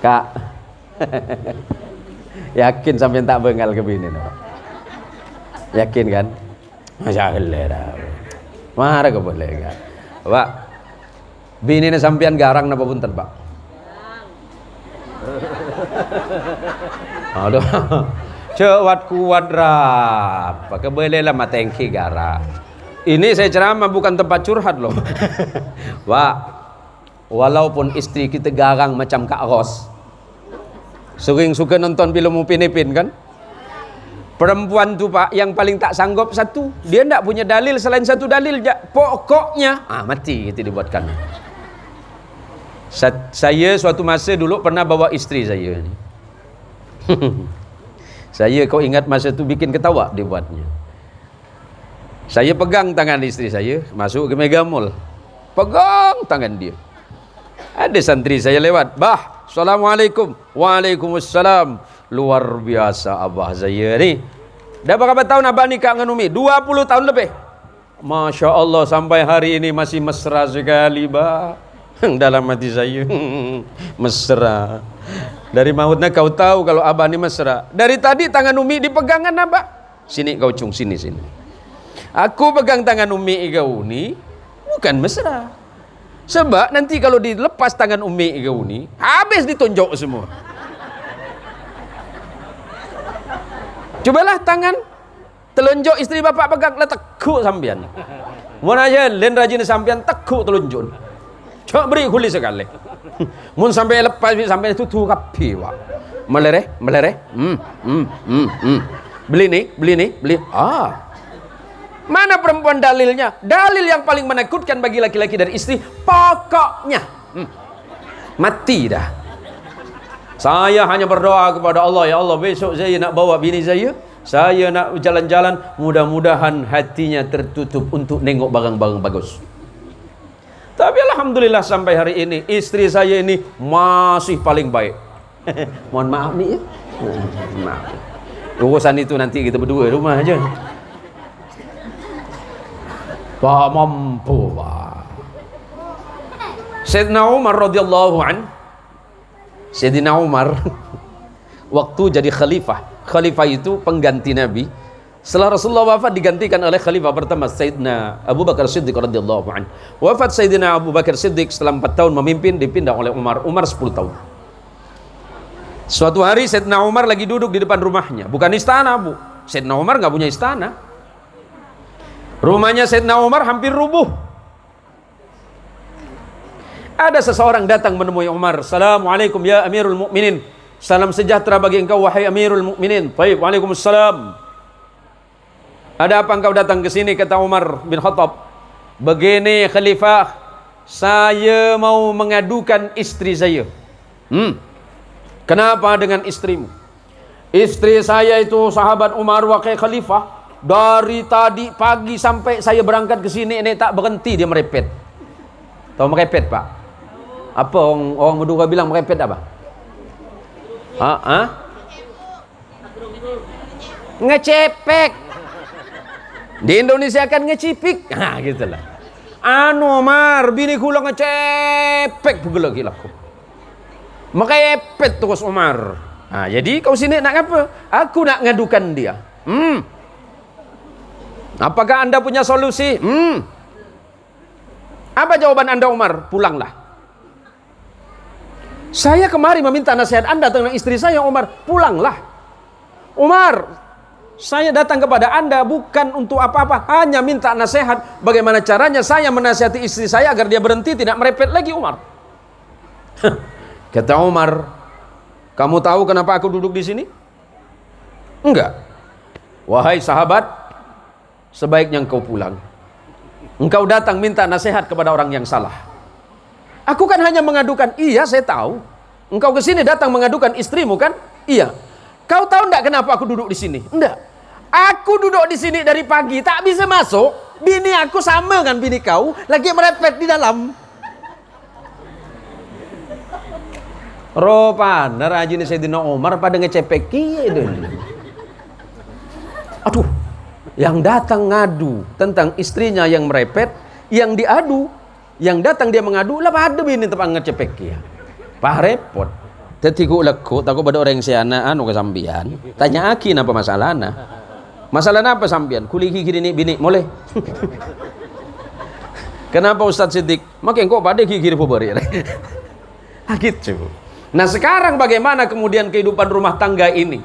Kak. Yakin sampai tak bengal ke bini Pak? Yakin kan? Masya Allah. Marah ke boleh kan? Pak, bini ini sampean garang napa punten, Pak? Aduh. Cewat kuat rap. Pakai boleh lah matengki garang. Ini saya ceramah bukan tempat curhat loh. Pak, walaupun istri kita garang macam Kak Ros, sering suka nonton film Upin Ipin kan? Perempuan tu Pak yang paling tak sanggup satu, dia tidak punya dalil selain satu dalil, pokoknya mati itu dibuatkan. Saya suatu masa dulu pernah bawa istri saya ni. Saya kau ingat masa tu bikin ketawa dibuatnya. Saya pegang tangan istri saya masuk ke Mega Mall, pegang tangan dia. Ada santri saya lewat, "Bah, Assalamualaikum." "Waalaikumsalam." Luar biasa abah saya ni. Dah berapa tahun abah nikah dengan Umi? 20 tahun lebih. Masya Allah, sampai hari ini masih mesra sekali, bah. Dalam hati saya mesra. Dari mautnya kau tahu kalau abah ni mesra. Dari tadi tangan Umi dipegangan abah. Sini kau cung, sini. Aku pegang tangan Umi kau ni bukan mesra. Sebab nanti kalau dilepas tangan Umi kau ni, habis ditunjuk semua. Cobalah tangan telunjuk istri bapak pegang lah tekuk sampean. Mun aja len rajin sampean tekuk telunjuk. Coba beri kuli sekali. Mun sampai lepas sampai tutu kapi Pak. Melereh. Beli ni. Mana perempuan dalilnya? Dalil yang paling menakutkan bagi laki-laki dari istri, pokoknya mati dah. Saya hanya berdoa kepada Allah, ya Allah, besok saya nak bawa bini saya nak jalan-jalan, mudah-mudahan hatinya tertutup untuk nengok barang-barang bagus. Tapi alhamdulillah sampai hari ini istri saya ini masih paling baik. Mohon maaf nih ya. Maaf. Urusan itu nanti kita berdua rumah aja. Tak mampu Pak. Sayyidina Umar radhiyallahu an, Sayyidina Umar waktu jadi khalifah. Khalifah itu pengganti Nabi. Setelah Rasulullah wafat digantikan oleh khalifah pertama Sayyidina Abu Bakar Siddiq radhiyallahu an. Wafat Sayyidina Abu Bakar Siddiq setelah 4 tahun memimpin, dipindah oleh Umar 10 tahun. Suatu hari Sayyidina Umar lagi duduk di depan rumahnya, bukan istana, Bu. Sayyidina Umar nggak punya istana. Rumahnya Sayyidina Umar hampir rubuh. Ada seseorang datang menemui Umar. Assalamualaikum ya Amirul Mukminin. Salam sejahtera bagi engkau wahai Amirul Mukminin. Baik, waalaikumsalam. Ada apa engkau datang ke sini? Kata Umar bin Khattab. Begini khalifah, saya mau mengadukan istri saya. Kenapa dengan istrimu? Istri saya itu sahabat Umar wakil khalifah. Dari tadi pagi sampai saya berangkat ke sini ini tak berhenti dia merepet. Tahu merepet, Pak? Apa orang Madura bilang merepet apa? Ngecepek. Di Indonesia kan ngecipik. Nah, gitulah. Umar, bini kula ngecepek pegala gilaku. Merepet terus Umar. Nah, jadi kau sini nak apa? Aku nak ngadukan dia. Apakah Anda punya solusi? Apa jawaban Anda, Umar? Pulanglah. Saya kemari meminta nasihat Anda tentang istri saya, Umar. Pulanglah. Umar, saya datang kepada Anda bukan untuk apa-apa, hanya minta nasihat bagaimana caranya saya menasihati istri saya agar dia berhenti tidak merepet lagi, Umar. Kata Umar, kamu tahu kenapa aku duduk di sini? Enggak. Wahai sahabat, sebaiknya engkau pulang. Engkau datang minta nasihat kepada orang yang salah. Aku kan hanya mengadukan. Iya, saya tahu. Engkau ke sini datang mengadukan istrimu kan? Iya. Kau tahu enggak kenapa aku duduk di sini? Enggak. Aku duduk di sini dari pagi tak bisa masuk. Bini aku sama kan bini kau, lagi merepet di dalam. Rupanya rajin Sayyidina Umar pada ngecepek kieu. Aduh, yang datang ngadu tentang istrinya yang merepet, yang diadu, yang datang dia mengadu lah pada bini tempat ngecepek ya. Pak repot. Tadi ku lekuk takut pada orang siana anu kesambian. Tanya aki apa masalahna? Masalahna apa sambian? Kuliki gini bini boleh. Kenapa Ustaz Siddiq? Makin kok pada gigir pobari. Gitu. Nah, sekarang bagaimana kemudian kehidupan rumah tangga ini?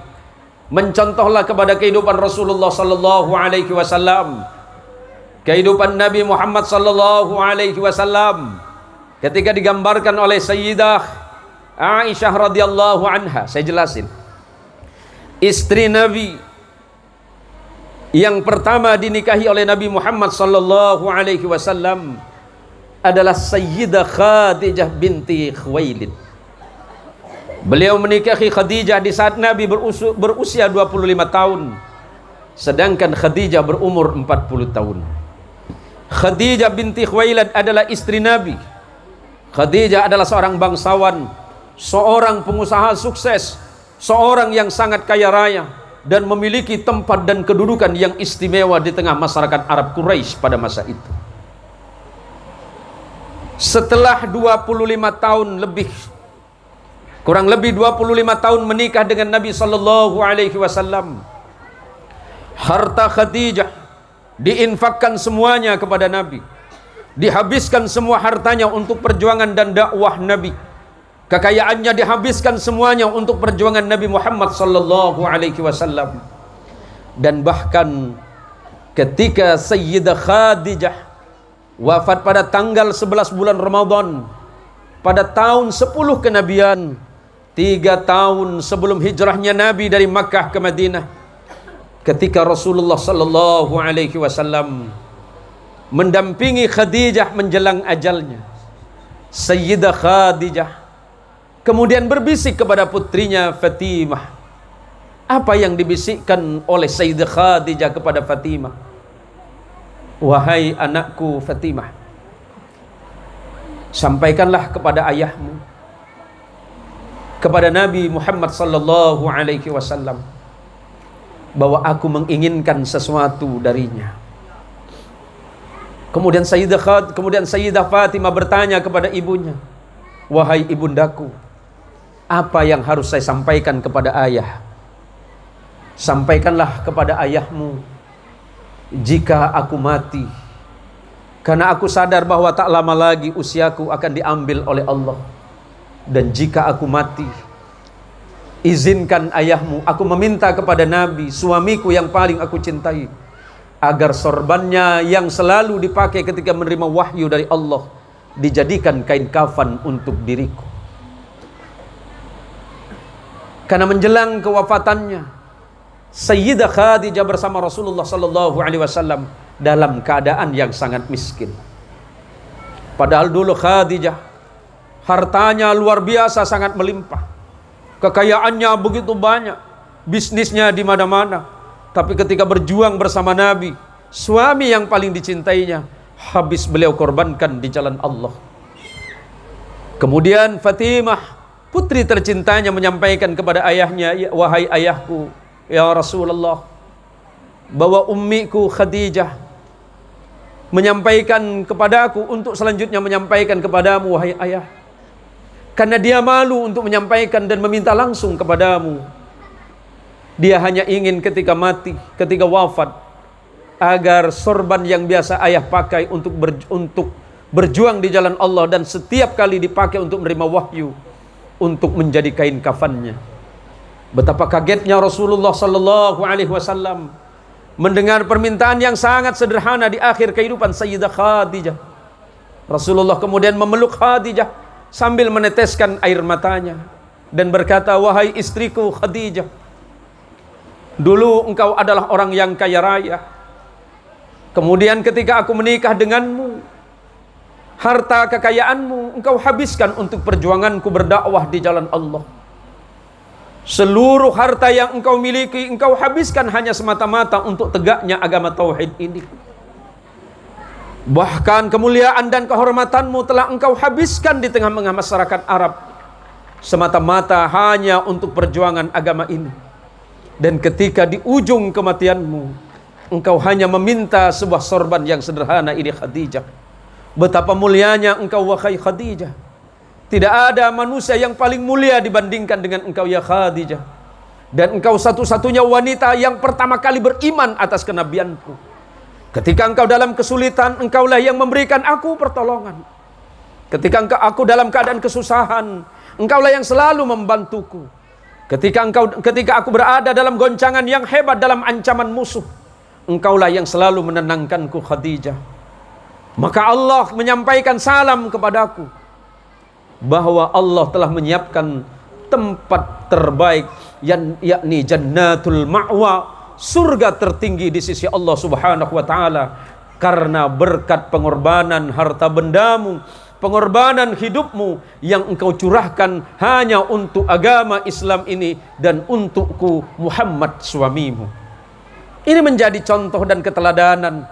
Mencontohlah kepada kehidupan Rasulullah sallallahu alaihi wasallam. Kehidupan Nabi Muhammad sallallahu alaihi wasallam ketika digambarkan oleh Sayyidah Aisyah radhiyallahu anha. Saya jelasin. Istri Nabi yang pertama dinikahi oleh Nabi Muhammad sallallahu alaihi wasallam adalah Sayyidah Khadijah binti Khuwailid. Beliau menikahi Khadijah di saat Nabi berusia 25 tahun, sedangkan Khadijah berumur 40 tahun. Khadijah binti Khuwailid adalah istri Nabi. Khadijah adalah seorang bangsawan, seorang pengusaha sukses, seorang yang sangat kaya raya dan memiliki tempat dan kedudukan yang istimewa di tengah masyarakat Arab Quraisy pada masa itu. Setelah 25 tahun lebih, kurang lebih 25 tahun menikah dengan Nabi sallallahu alaihi wasallam, harta Khadijah diinfakkan semuanya kepada Nabi. Dihabiskan semua hartanya untuk perjuangan dan dakwah Nabi. Kekayaannya dihabiskan semuanya untuk perjuangan Nabi Muhammad sallallahu alaihi wasallam. Dan bahkan ketika Sayyidah Khadijah wafat pada tanggal 11 bulan Ramadan pada tahun 10 kenabian, 3 tahun sebelum hijrahnya Nabi dari Makkah ke Madinah, ketika Rasulullah sallallahu alaihi wasallam mendampingi Khadijah menjelang ajalnya, Sayyidah Khadijah kemudian berbisik kepada putrinya Fatimah. Apa yang dibisikkan oleh Sayyidah Khadijah kepada Fatimah? Wahai anakku Fatimah, sampaikanlah kepada ayahmu, kepada Nabi Muhammad sallallahu alaihi wasallam, bahwa aku menginginkan sesuatu darinya. Kemudian Sayyidah Fatimah bertanya kepada ibunya, "Wahai ibundaku, apa yang harus saya sampaikan kepada ayah?" "Sampaikanlah kepada ayahmu, jika aku mati, karena aku sadar bahwa tak lama lagi usiaku akan diambil oleh Allah. Dan jika aku mati, izinkan ayahmu, aku meminta kepada Nabi, suamiku yang paling aku cintai, agar sorbannya yang selalu dipakai ketika menerima wahyu dari Allah dijadikan kain kafan untuk diriku." Karena menjelang kewafatannya, Sayyidah Khadijah bersama Rasulullah sallallahu alaihi wasallam dalam keadaan yang sangat miskin. Padahal dulu Khadijah hartanya luar biasa, sangat melimpah. Kekayaannya begitu banyak, bisnisnya di mana-mana. Tapi ketika berjuang bersama Nabi, suami yang paling dicintainya habis beliau korbankan di jalan Allah. Kemudian Fatimah, putri tercintanya, menyampaikan kepada ayahnya, "Wahai ayahku, ya Rasulullah, bahwa ummiku Khadijah menyampaikan kepadaku untuk selanjutnya menyampaikan kepadamu, wahai ayah, karena dia malu untuk menyampaikan dan meminta langsung kepadamu. Dia hanya ingin ketika mati, ketika wafat, agar sorban yang biasa ayah pakai untuk berjuang di jalan Allah dan setiap kali dipakai untuk menerima wahyu, untuk menjadi kain kafannya." Betapa kagetnya Rasulullah sallallahu alaihi wasallam mendengar permintaan yang sangat sederhana di akhir kehidupan Sayyidah Khadijah. Rasulullah kemudian memeluk Khadijah sambil meneteskan air matanya dan berkata, "Wahai istriku Khadijah, dulu engkau adalah orang yang kaya raya. Kemudian ketika aku menikah denganmu, harta kekayaanmu engkau habiskan untuk perjuanganku berdakwah di jalan Allah. Seluruh harta yang engkau miliki engkau habiskan hanya semata-mata untuk tegaknya agama tauhid ini. Bahkan kemuliaan dan kehormatanmu telah engkau habiskan di tengah-tengah masyarakat Arab semata-mata hanya untuk perjuangan agama ini. Dan ketika di ujung kematianmu, engkau hanya meminta sebuah sorban yang sederhana ini Khadijah. Betapa mulianya engkau wahai Khadijah. Tidak ada manusia yang paling mulia dibandingkan dengan engkau ya Khadijah. Dan engkau satu-satunya wanita yang pertama kali beriman atas kenabianku. Ketika engkau dalam kesulitan, engkaulah yang memberikan aku pertolongan. Ketika aku dalam keadaan kesusahan, engkaulah yang selalu membantuku. Ketika aku berada dalam goncangan yang hebat dalam ancaman musuh, engkaulah yang selalu menenangkanku Khadijah. Maka Allah menyampaikan salam kepadaku bahwa Allah telah menyiapkan tempat terbaik, yakni jannatul ma'wa, surga tertinggi di sisi Allah Subhanahu wa taala, karena berkat pengorbanan harta bendamu, pengorbanan hidupmu yang engkau curahkan hanya untuk agama Islam ini dan untukku Muhammad suamimu. Ini menjadi contoh dan keteladanan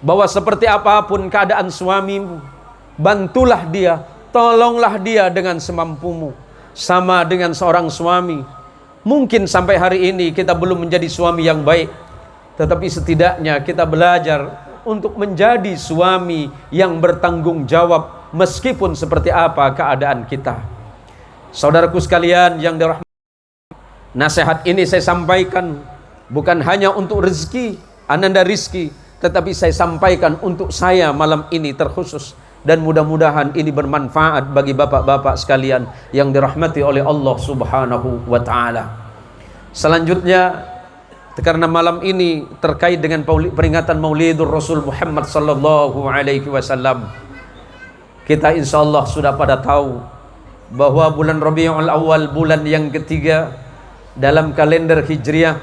bahwa seperti apapun keadaan suamimu, bantulah dia, tolonglah dia dengan semampumu. Sama dengan seorang suami, mungkin sampai hari ini kita belum menjadi suami yang baik, tetapi setidaknya kita belajar untuk menjadi suami yang bertanggung jawab meskipun seperti apa keadaan kita. Saudaraku sekalian yang dirahmati, nasihat ini saya sampaikan bukan hanya untuk rezeki, ananda rizki, tetapi saya sampaikan untuk saya malam ini terkhusus. Dan mudah-mudahan ini bermanfaat bagi bapak-bapak sekalian yang dirahmati oleh Allah Subhanahu wa ta'ala. Selanjutnya, karena malam ini terkait dengan peringatan Maulidur Rasul Muhammad sallallahu alaihi wasallam, kita insyaallah sudah pada tahu bahwa bulan Rabiul Awal, bulan yang ketiga dalam kalender Hijriah,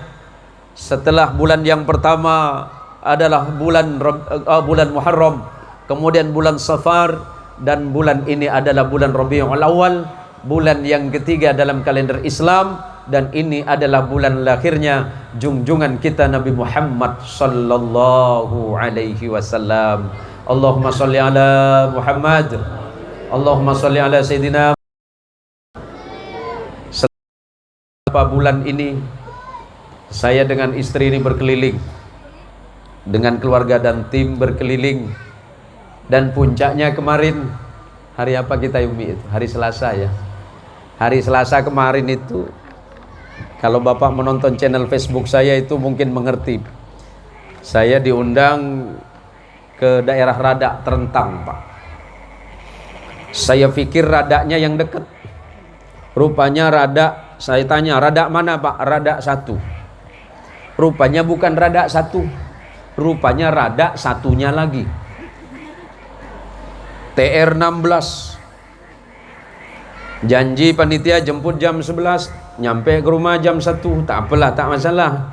setelah bulan yang pertama adalah bulan Muharram, kemudian bulan Safar, dan bulan ini adalah bulan Rabiul Awal, bulan yang ketiga dalam kalender Islam, dan ini adalah bulan lahirnya junjungan kita Nabi Muhammad sallallahu alaihi wasallam. Allahumma sholli ala Muhammad, Allahumma sholli ala Sayyidina. Selama bulan ini saya dengan istri ini berkeliling dengan keluarga dan tim berkeliling. Dan puncaknya kemarin, hari apa kita Umi itu? Hari Selasa ya. Hari Selasa kemarin itu, kalau Bapak menonton channel Facebook saya itu mungkin mengerti. Saya diundang ke daerah Radak Terentang, Pak. Saya pikir Radaknya yang dekat. Rupanya Radak, saya tanya, Radak mana Pak? Radak 1. Rupanya bukan Radak 1. Rupanya Radak satunya lagi. TR 16. Janji panitia jemput jam 11, nyampe ke rumah jam 1. Tak apalah, tak masalah.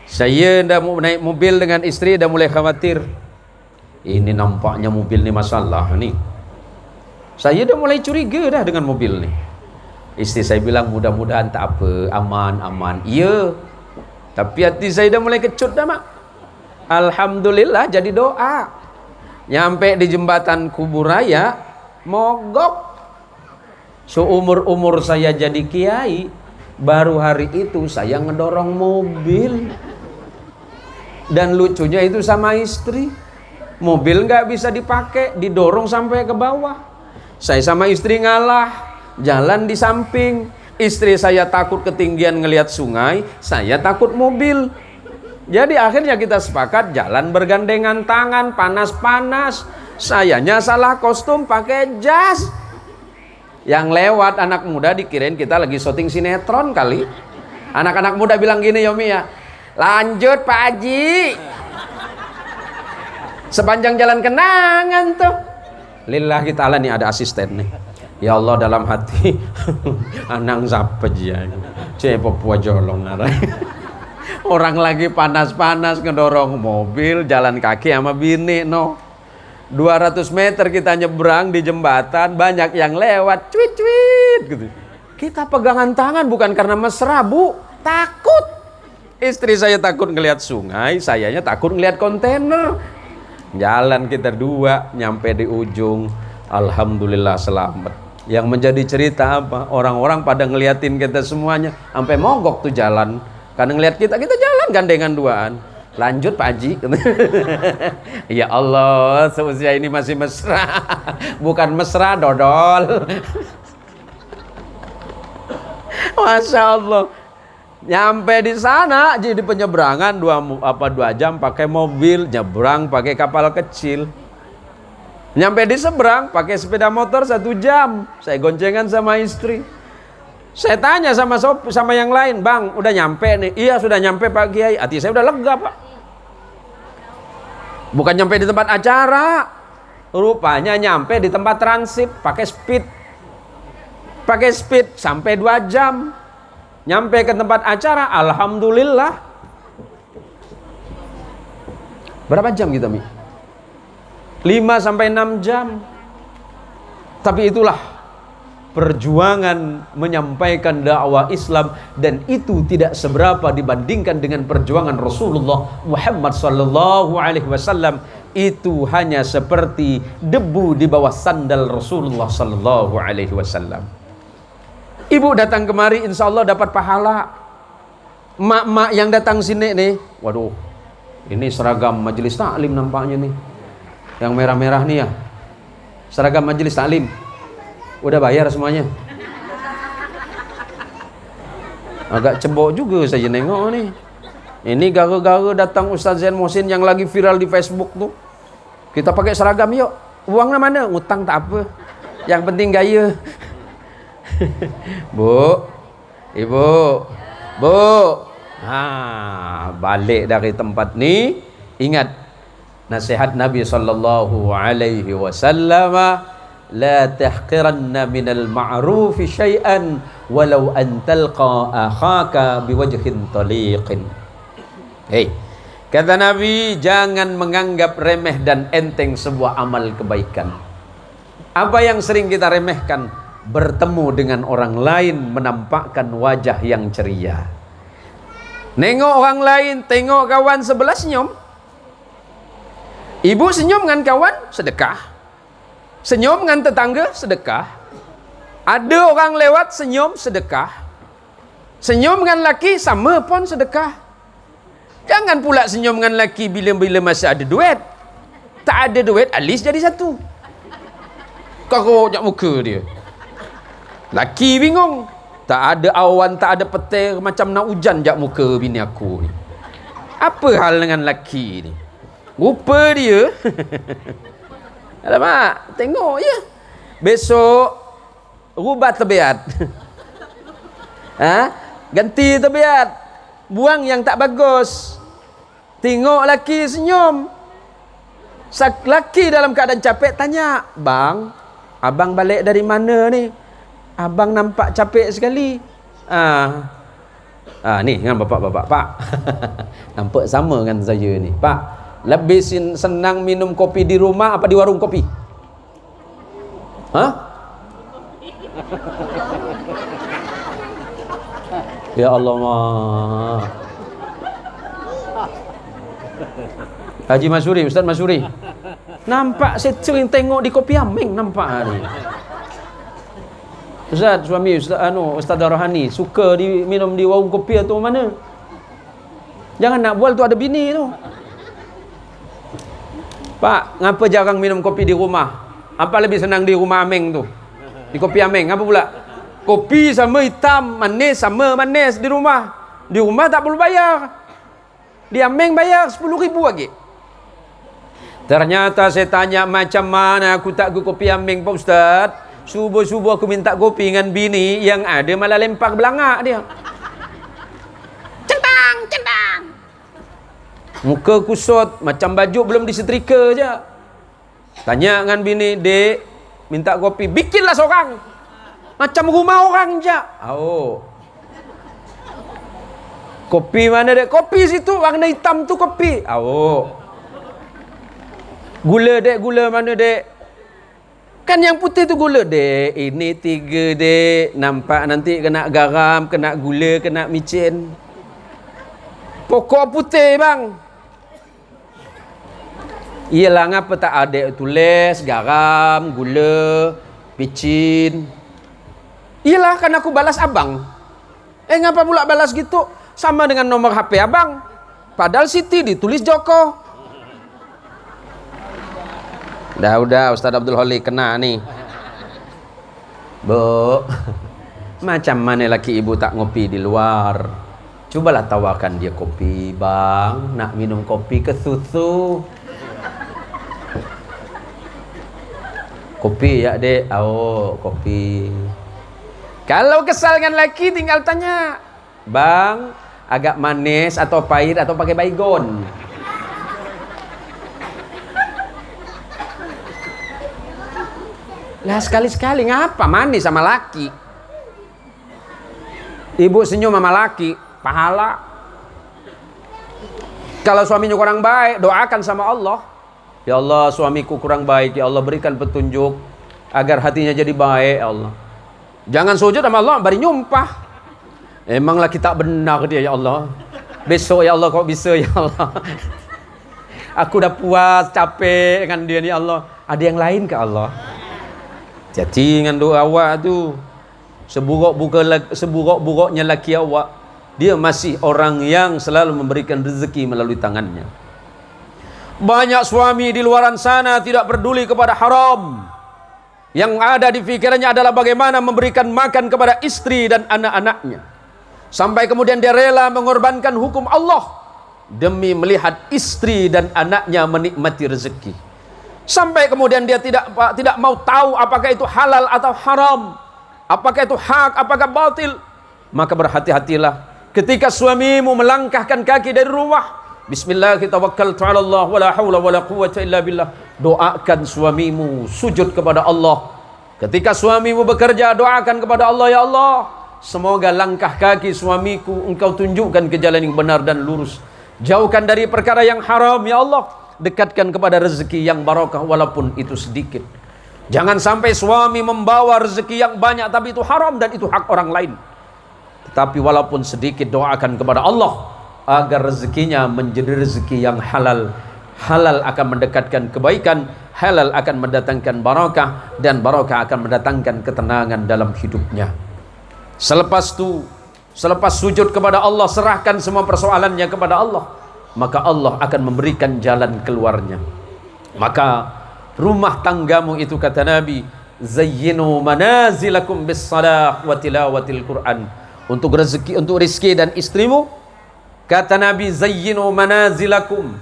Saya dah mau naik mobil dengan istri, dah mulai khawatir. Ini nampaknya mobil ni masalah ni. Saya dah mulai curiga dah dengan mobil ni. Istri saya bilang mudah-mudahan tak apa, aman. Iya. Tapi hati saya dah mulai kecut dah, Mak. Alhamdulillah jadi doa. Nyampe di jembatan Kuburaya, mogok. Seumur-umur saya jadi kiai, baru hari itu saya ngedorong mobil. Dan lucunya itu sama istri. Mobil nggak bisa dipakai, didorong sampai ke bawah. Saya sama istri ngalah, jalan di samping. Istri saya takut ketinggian ngelihat sungai, saya takut mobil. Jadi akhirnya kita sepakat jalan bergandengan tangan, panas-panas. Sayanya salah kostum pakai jas. Yang lewat anak muda dikirain kita lagi syuting sinetron kali. Anak-anak muda bilang gini, Yomi ya, lanjut Pak Haji. Sepanjang jalan kenangan tuh. Lillahi ta'ala nih ada asisten nih. Ya Allah dalam hati. Anang siapa aja. Cepopua jolong arah. Orang lagi panas-panas ngedorong mobil, jalan kaki sama bini no. 200 meter kita nyebrang di jembatan, banyak yang lewat, cuit-cuit gitu. Kita pegangan tangan bukan karena mesra, Bu, takut. Istri saya takut ngelihat sungai, sayanya takut ngelihat kontainer. Jalan kita dua, nyampe di ujung, alhamdulillah selamat. Yang menjadi cerita apa? Orang-orang pada ngeliatin kita semuanya, sampai mogok tuh jalan. Karena ngelihat kita jalan gandengan duaan. Lanjut Pak Haji. Ya Allah, seusia ini masih mesra. Bukan mesra, dodol. Masya Allah. Nyampe di sana, jadi penyeberangan 2 jam pakai mobil, nyebrang pakai kapal kecil. Nyampe di seberang pakai sepeda motor 1 jam. Saya goncengan sama istri. Saya tanya sama yang lain, Bang, udah nyampe nih? Iya sudah nyampe Pak Kiai. Hati saya udah lega Pak. Bukan nyampe di tempat acara, rupanya nyampe di tempat transit pakai speed sampai 2 jam. Nyampe ke tempat acara, alhamdulillah. Berapa jam kita Mi? 5-6 jam. Tapi itulah perjuangan menyampaikan dakwah Islam, dan itu tidak seberapa dibandingkan dengan perjuangan Rasulullah Muhammad sallallahu alaihi wasallam. Itu hanya seperti debu di bawah sandal Rasulullah sallallahu alaihi wasallam. Ibu datang kemari insya Allah dapat pahala. Mak-mak yang datang sini nih, waduh, ini seragam majelis taklim nampaknya nih. Yang merah-merah nih ya, seragam majelis taklim. Udah bayar semuanya. Agak cebok juga saya nengok nih. Ini gara-gara datang Ustaz Zain Mohsin yang lagi viral di Facebook tuh. Kita pakai seragam yuk. Uangnya mana? Ngutang tak apa. Yang penting gaya. Bu, Ibu, Bu. Balik dari tempat nih, ingat nasihat Nabi sallallahu alaihi wasallam. La tahqiranna minal ma'rufi syai'an walau an talqa akhaka biwajhin taliqin. Hei, kata Nabi, jangan menganggap remeh dan enteng sebuah amal kebaikan. Apa yang sering kita remehkan? Bertemu dengan orang lain, menampakkan wajah yang ceria. Nengok orang lain, tengok kawan sebelah senyum. Ibu senyum dengan kawan, sedekah. Senyum dengan tetangga, sedekah. Ada orang lewat, senyum, sedekah. Senyum dengan laki, sama pun sedekah. Jangan pula senyum dengan laki bila-bila masa ada duit. Tak ada duit, alis jadi satu. Karok jak muka dia. Laki bingung. Tak ada awan, tak ada petir, macam nak hujan jak muka bini aku ni. Apa hal dengan laki ni? Rupa dia. Alamak, tengok je. Besok rubah tabiat. Ganti tabiat. Buang yang tak bagus. Tengok laki senyum. Laki dalam keadaan capek tanya, "Bang, abang balik dari mana ni? Abang nampak capek sekali." Ni dengan bapak-bapak, "Pak." Nampak sama dengan saya ni. "Pak, lebih senang minum kopi di rumah apa di warung kopi?" Ya Allah. Haji Masuri, Ustaz Masuri. Nampak saya sering tengok di Kopi Ameng nampak hari. Ustaz, suami Ustaz Rohani suka minum di warung kopi atau mana? Jangan nak bual tu ada bini tu. "Pak, ngapa jarang minum kopi di rumah? Apa lebih senang di rumah Ameng tu? Di Kopi Ameng, apa pula? Kopi sama hitam, manis sama manis di rumah. Di rumah tak perlu bayar. Di Ameng bayar 10,000 lagi." Ternyata saya tanya, macam mana aku tak ke Kopi Ameng, Pak Ustaz? Subuh-subuh aku minta kopi dengan bini, yang ada malah lempar belangak dia. Centang, centang. Muka kusut, macam baju belum disetrika je. Tanya dengan bini, "Dek, minta kopi." "Bikinlah seorang. Macam rumah orang je." "Kopi mana, Dek?" "Kopi situ, warna hitam tu kopi." "Gula, Dek, gula mana, Dek?" "Kan yang putih tu gula." "Dek, ini 3, Dek. Nampak nanti kena garam, kena gula, kena micin." "Pokok putih, bang." "Iyalah, ngapa tak ada tulis garam, gula, micin?" "Iyalah, kan aku balas abang." Ngapa pula balas gitu? Sama dengan nomor HP abang. Padahal Siti ditulis Joko. Udah Ustaz Abdul Holi kena nih. "Bu, macam mana laki ibu tak ngopi di luar? Cobalah tawarkan dia kopi, bang. Nak minum kopi ke susu?" "Kopi ya, Dek." Kopi." Kalau kesal dengan laki tinggal tanya, "Bang, agak manis atau pahit atau pakai baygon?" Lah sekali-sekali ngapa manis sama laki? Ibu senyum sama laki, pahala. Kalau suaminya kurang baik, doakan sama Allah. "Ya Allah, suamiku kurang baik, ya Allah berikan petunjuk agar hatinya jadi baik, ya Allah." Jangan sujud sama Allah, bari nyumpah. Emang laki tak benar dia, ya Allah. Besok ya Allah kok bisa, ya Allah. Aku dah puas, capek dengan dia ni, ya Allah. Ada yang lain ke Allah? Jadi dengan doa awak tu, seburuk-buruknya laki awak, dia masih orang yang selalu memberikan rezeki melalui tangannya. Banyak suami di luaran sana tidak peduli kepada haram. Yang ada di pikirannya adalah bagaimana memberikan makan kepada istri dan anak-anaknya. Sampai kemudian dia rela mengorbankan hukum Allah demi melihat istri dan anaknya menikmati rezeki. Sampai kemudian dia tidak mau tahu apakah itu halal atau haram, apakah itu hak, apakah batil. Maka berhati-hatilah ketika suamimu melangkahkan kaki dari rumah. Bismillah, kita tawakkaltu 'ala Allah wala haula wala quwwata illa billah. Doakan suamimu, sujud kepada Allah. Ketika suamimu bekerja, doakan kepada Allah, ya Allah, semoga langkah kaki suamiku engkau tunjukkan ke jalan yang benar dan lurus. Jauhkan dari perkara yang haram, ya Allah. Dekatkan kepada rezeki yang barakah walaupun itu sedikit. Jangan sampai suami membawa rezeki yang banyak tapi itu haram dan itu hak orang lain. Tetapi walaupun sedikit, doakan kepada Allah agar rezekinya menjadi rezeki yang halal. Halal akan mendekatkan kebaikan, halal akan mendatangkan barakah, dan barakah akan mendatangkan ketenangan dalam hidupnya. Selepas sujud kepada Allah, serahkan semua persoalannya kepada Allah. maka Allah akan memberikan jalan keluarnya. Maka rumah tanggamu itu, kata Nabi, zayyinu manazilakum bis salah wa tilawatil Quran. Untuk rezeki, untuk rizki dan istrimu, kata Nabi, zayyinu manazilakum,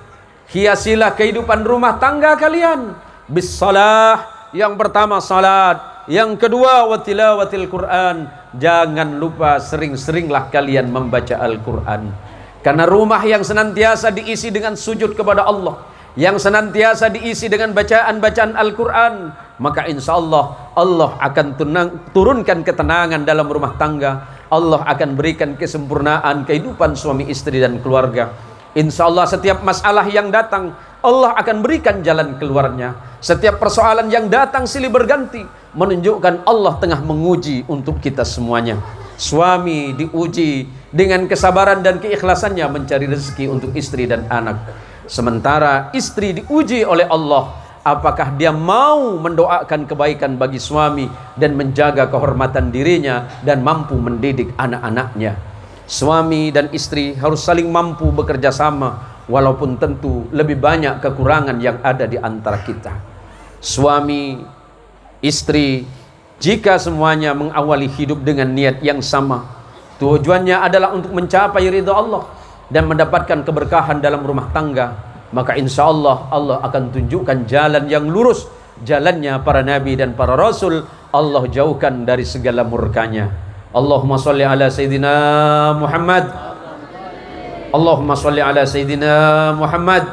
hiasilah kehidupan rumah tangga kalian bis salah. Yang pertama salat, yang kedua wa tilawatil Quran. Jangan lupa sering-seringlah kalian membaca Al-Quran. Karena rumah yang senantiasa diisi dengan sujud kepada Allah, yang senantiasa diisi dengan bacaan-bacaan Al-Quran, maka insya Allah Allah akan turunkan ketenangan dalam rumah tangga. Allah akan berikan kesempurnaan kehidupan suami istri dan keluarga. Insya Allah setiap masalah yang datang, Allah akan berikan jalan keluarnya. Setiap persoalan yang datang silih berganti menunjukkan Allah tengah menguji untuk kita semuanya. Suami diuji dengan kesabaran dan keikhlasannya mencari rezeki untuk istri dan anak. Sementara istri diuji oleh Allah, apakah dia mau mendoakan kebaikan bagi suami dan menjaga kehormatan dirinya dan mampu mendidik anak-anaknya. Suami dan istri harus saling mampu bekerja sama, walaupun tentu lebih banyak kekurangan yang ada di antara kita. Suami, istri, jika semuanya mengawali hidup dengan niat yang sama, tujuannya adalah untuk mencapai ridha Allah dan mendapatkan keberkahan dalam rumah tangga, maka insya Allah Allah akan tunjukkan jalan yang lurus, jalannya para nabi dan para rasul. Allah jauhkan dari segala murkanya. Allahumma salli ala Sayyidina Muhammad. Allahumma salli ala Sayyidina Muhammad.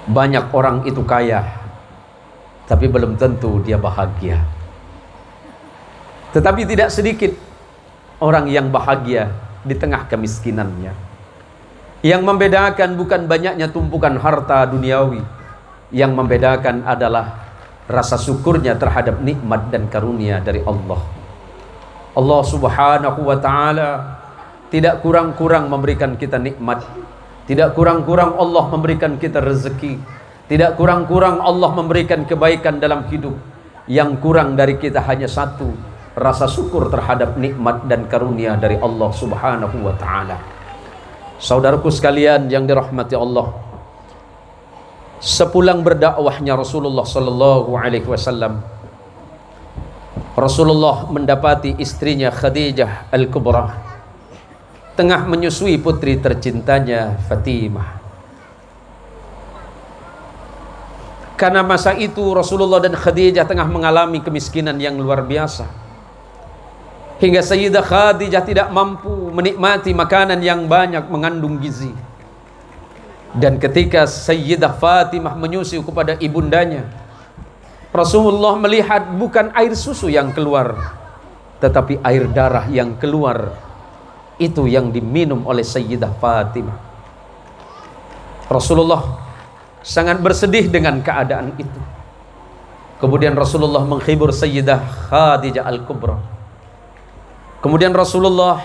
Banyak orang itu kaya, tapi belum tentu dia bahagia. Tetapi tidak sedikit orang yang bahagia di tengah kemiskinannya. Yang membedakan bukan banyaknya tumpukan harta duniawi, yang membedakan adalah rasa syukurnya terhadap nikmat dan karunia dari Allah. Allah Subhanahu wa ta'ala tidak kurang-kurang memberikan kita nikmat, tidak kurang-kurang Allah memberikan kita rezeki, tidak kurang-kurang Allah memberikan kebaikan dalam hidup. Yang kurang dari kita hanya satu, rasa syukur terhadap nikmat dan karunia dari Allah Subhanahu wa ta'ala. Saudaraku sekalian yang dirahmati Allah, sepulang berdakwahnya Rasulullah sallallahu alaihi wasallam, Rasulullah mendapati istrinya Khadijah Al-Kubra tengah menyusui putri tercintanya Fatimah. Karena masa itu Rasulullah dan Khadijah tengah mengalami kemiskinan yang luar biasa, hingga Sayyidah Khadijah tidak mampu menikmati makanan yang banyak mengandung gizi. Dan ketika Sayyidah Fatimah menyusu kepada ibundanya, Rasulullah melihat bukan air susu yang keluar, tetapi air darah yang keluar. Itu yang diminum oleh Sayyidah Fatimah. Rasulullah sangat bersedih dengan keadaan itu. Kemudian Rasulullah menghibur Sayyidah Khadijah Al-Kubra. Kemudian Rasulullah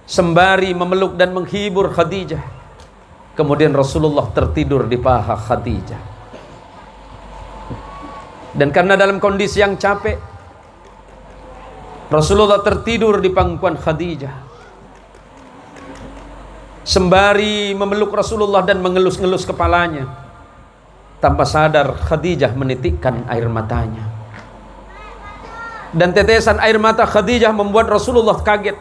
sembari memeluk dan menghibur Khadijah, kemudian Rasulullah tertidur di paha Khadijah. Dan karena dalam kondisi yang capek, Rasulullah tertidur di pangkuan Khadijah. Sembari memeluk Rasulullah dan mengelus-ngelus kepalanya, tanpa sadar Khadijah menitikkan air matanya. Dan tetesan air mata Khadijah membuat Rasulullah kaget.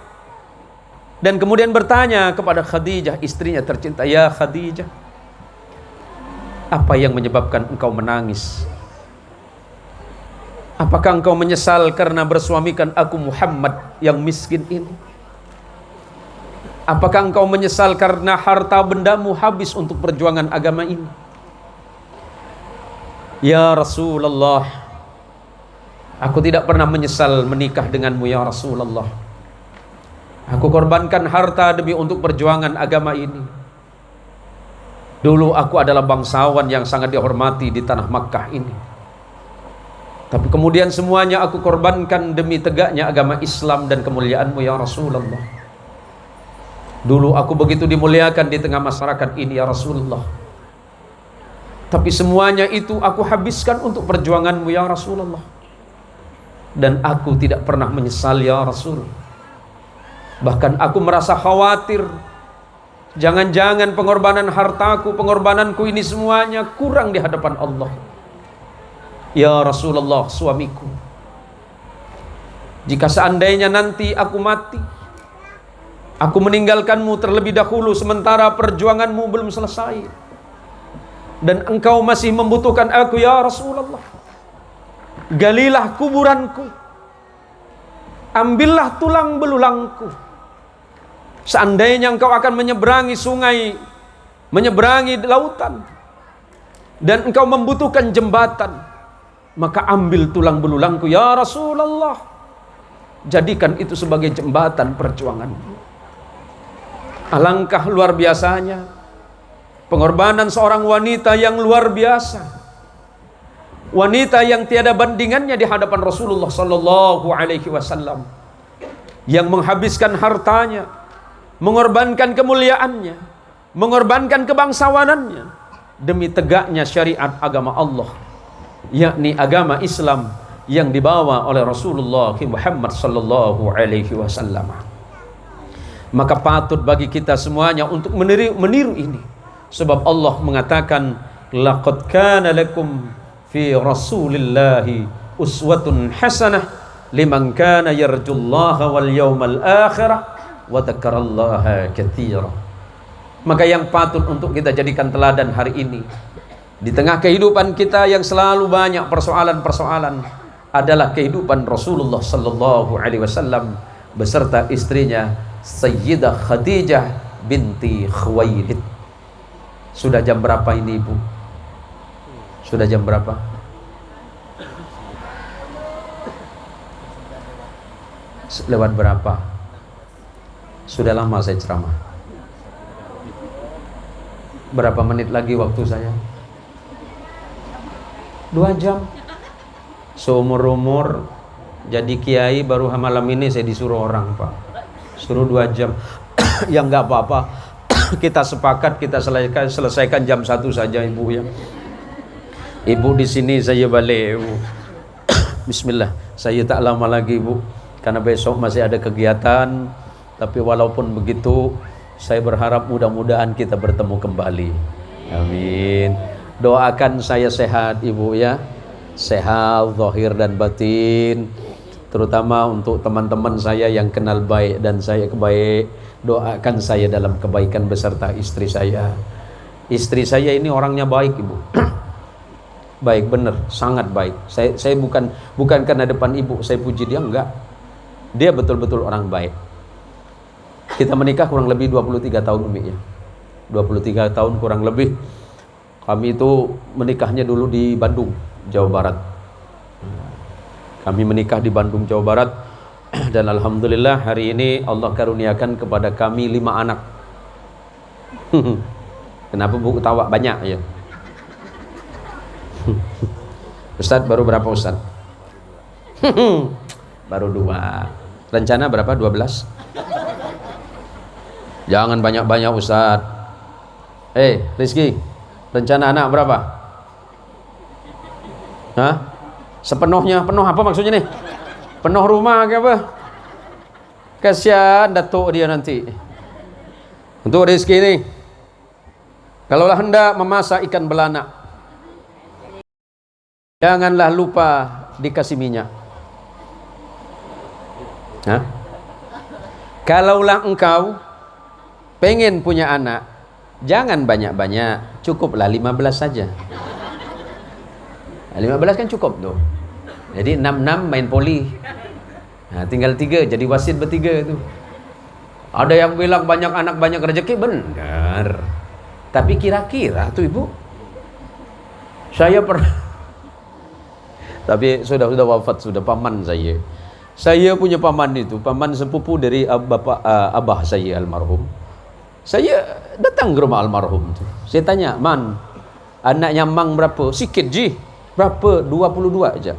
Dan kemudian bertanya kepada Khadijah, istrinya tercinta, "Ya Khadijah, apa yang menyebabkan engkau menangis? Apakah engkau menyesal karena bersuamikan aku Muhammad yang miskin ini? Apakah engkau menyesal karena harta bendamu habis untuk perjuangan agama ini?" "Ya Rasulullah, aku tidak pernah menyesal menikah denganmu ya Rasulullah. Aku korbankan harta demi untuk perjuangan agama ini. Dulu aku adalah bangsawan yang sangat dihormati di tanah Makkah ini. Tapi kemudian semuanya aku korbankan demi tegaknya agama Islam dan kemuliaanmu ya Rasulullah. Dulu aku begitu dimuliakan di tengah masyarakat ini ya Rasulullah. Tapi semuanya itu aku habiskan untuk perjuanganmu ya Rasulullah. Dan aku tidak pernah menyesal ya Rasul. Bahkan aku merasa khawatir Jangan-jangan pengorbanan hartaku, pengorbananku ini semuanya kurang di hadapan Allah. Ya Rasulullah, suamiku, jika seandainya nanti aku mati, aku meninggalkanmu terlebih dahulu sementara perjuanganmu belum selesai, dan engkau masih membutuhkan aku, ya Rasulullah, galilah kuburanku, ambillah tulang belulangku. Seandainya engkau akan menyeberangi sungai, menyeberangi lautan, dan engkau membutuhkan jembatan, maka ambil tulang belulangku, ya Rasulullah. Jadikan itu sebagai jembatan perjuangan. Alangkah luar biasanya pengorbanan seorang wanita yang luar biasa, wanita yang tiada bandingannya di hadapan Rasulullah sallallahu alaihi wasallam, yang menghabiskan hartanya, mengorbankan kemuliaannya, mengorbankan kebangsawanannya demi tegaknya syariat agama Allah, yakni agama Islam yang dibawa oleh Rasulullah Muhammad sallallahu alaihi wasallam. Maka patut bagi kita semuanya untuk meniru ini, sebab Allah mengatakan, laqad kana lakum fi rasulillahi uswatun hasanah liman kana yarjullaha wal yawmal akhirah wa dzakarallaha katsira. Maka yang patut untuk kita jadikan teladan hari ini di tengah kehidupan kita yang selalu banyak persoalan-persoalan adalah kehidupan Rasulullah sallallahu alaihi wasallam beserta istrinya Sayyidah Khadijah binti Khuwailid. Sudah jam berapa ini, Ibu? Sudah jam berapa? Lewat berapa? Sudah lama saya ceramah. Berapa menit lagi waktu saya? 2 jam. Seumur-umur jadi kiai baru malam ini saya disuruh orang, Pak. Suruh 2 jam. Ya nggak apa-apa. Kita sepakat kita selesaikan jam 1 saja, Ibu ya. Ibu di sini, saya balik, Ibu. Bismillah. Saya tak lama lagi, Ibu, karena besok masih ada kegiatan. Tapi walaupun begitu, saya berharap mudah-mudahan kita bertemu kembali. Amin. Doakan saya sehat, Ibu ya. Sehat zahir dan batin, terutama untuk teman-teman saya yang kenal baik dan saya baik. Doakan saya dalam kebaikan beserta istri saya. Istri saya ini orangnya baik, Ibu. Baik benar, sangat baik. Saya bukan karena depan Ibu saya puji dia, enggak. Dia betul-betul orang baik. Kita menikah kurang lebih 23 tahun, Umi ya. 23 tahun kurang lebih. Kami itu menikahnya dulu di Bandung, Jawa Barat. Kami menikah di Bandung, Jawa Barat. Dan alhamdulillah hari ini Allah karuniakan kepada kami 5 anak. Kenapa Bu ketawa banyak ya? Ustadz baru berapa Ustadz? Baru 2. Rencana berapa? 12? Jangan banyak-banyak Ustadz. Rizky, rencana anak berapa? Hah? Sepenuhnya, penuh apa maksudnya nih? Penuh rumah ke apa? Kasihan datuk dia nanti. Untuk Rizky nih, kalaulah hendak memasak ikan belanak, janganlah lupa dikasih minyak. Hah? Kalaulah engkau pengen punya anak, jangan banyak-banyak, cukuplah 15 saja. 15 kan cukup tuh. Jadi 6 main poli. Nah, tinggal 3 jadi wasit bertiga tuh. Ada yang bilang banyak anak banyak rezeki, benar. Tapi kira-kira tuh Ibu, saya pernah tapi sudah wafat, sudah paman saya. Saya punya paman itu, paman sepupu dari abah saya almarhum. Saya datang ke rumah almarhum tuh. Saya tanya, "Man, anaknya Mang berapa?" "Sikit ji." "Berapa?" 22 aja.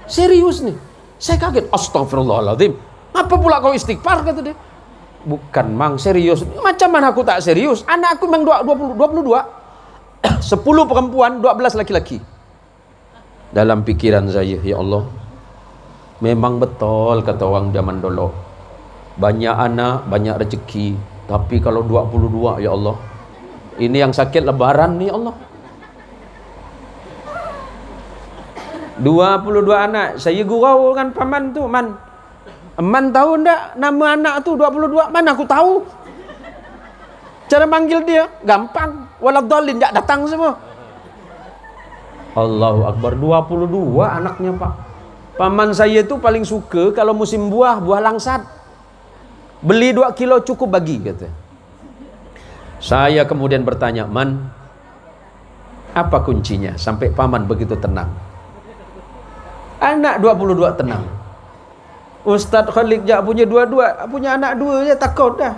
Serius nih. Saya kaget. Astagfirullahaladzim. "Apa pula kau istighfar?" kata dia. "Bukan Mang, serius." "Macam mana aku tak serius? Anakku memang 22. 10 perempuan, 12 laki-laki." Dalam pikiran saya, ya Allah, memang betul kata orang zaman dulu. Banyak anak, banyak rezeki. Tapi kalau 22, ya Allah, ini yang sakit lebaran nih Allah. 22 anak. Saya gurau dengan paman tu, Man tahu ndak nama anak tu 22? Mana aku tahu. Cara manggil dia gampang. Waladhdallin, ndak datang semua. Allahu Akbar, 22 anaknya, Pak. Paman saya tu paling suka kalau musim buah langsat. Beli 2 kilo cukup bagi, kata. Saya kemudian bertanya, Man, apa kuncinya sampai paman begitu tenang? Anak 22 tenang. Ustaz Khalid jak punya 22, punya anak 2 je takut dah.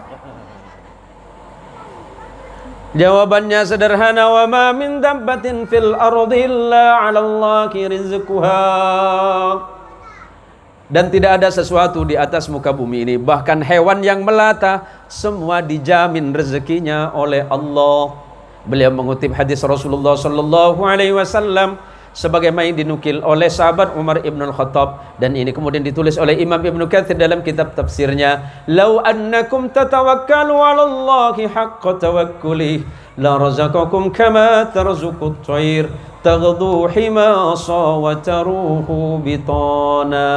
Jawabannya sederhana, wa ma min dabbatin fil ardi illa 'ala Allahi rizquha. Dan tidak ada sesuatu di atas muka bumi ini, bahkan hewan yang melata, semua dijamin rezekinya oleh Allah. Beliau mengutip hadis Rasulullah sallallahu alaihi wasallam sebagaimana dinukil oleh sahabat Umar ibn al-Khattab, dan ini kemudian ditulis oleh Imam Ibn Katsir dalam kitab tafsirnya. Lau annakum tatawakkalu 'ala Allahi haqqa tawakkuli la razaqakum kama tarzuqut tayr taghdu himasa wa taruhu bitana.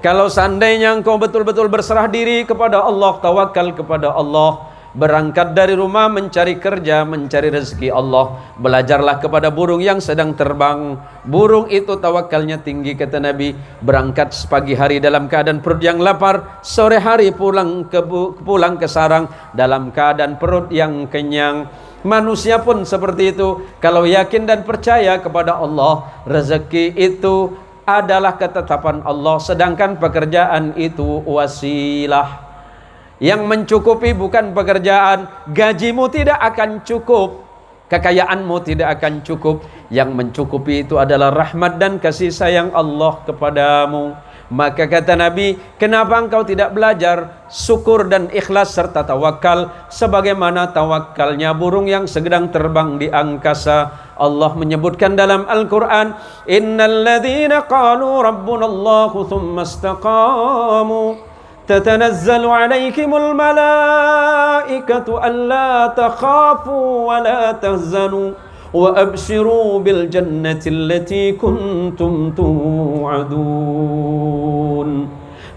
Kalau seandainya engkau betul-betul berserah diri kepada Allah, tawakal kepada Allah, berangkat dari rumah mencari kerja, mencari rezeki Allah, belajarlah kepada burung yang sedang terbang. Burung itu tawakalnya tinggi, kata Nabi. Berangkat pagi hari dalam keadaan perut yang lapar, sore hari pulang ke sarang dalam keadaan perut yang kenyang. Manusia pun seperti itu. Kalau yakin dan percaya kepada Allah, rezeki itu adalah ketetapan Allah, sedangkan pekerjaan itu wasilah. Yang mencukupi bukan pekerjaan. Gajimu tidak akan cukup, kekayaanmu tidak akan cukup. Yang mencukupi itu adalah rahmat dan kasih sayang Allah kepadamu. Maka kata Nabi, kenapa engkau tidak belajar syukur dan ikhlas serta tawakal sebagaimana tawakalnya burung yang sedang terbang di angkasa? Allah menyebutkan dalam Al-Quran, innal ladzina qalu rabbunallahu thumma istaqamu تتنزل عليكم الملائكة ألا تخافوا ولا تحزنوا وأبشروا بالجنة التي كنتم توعدون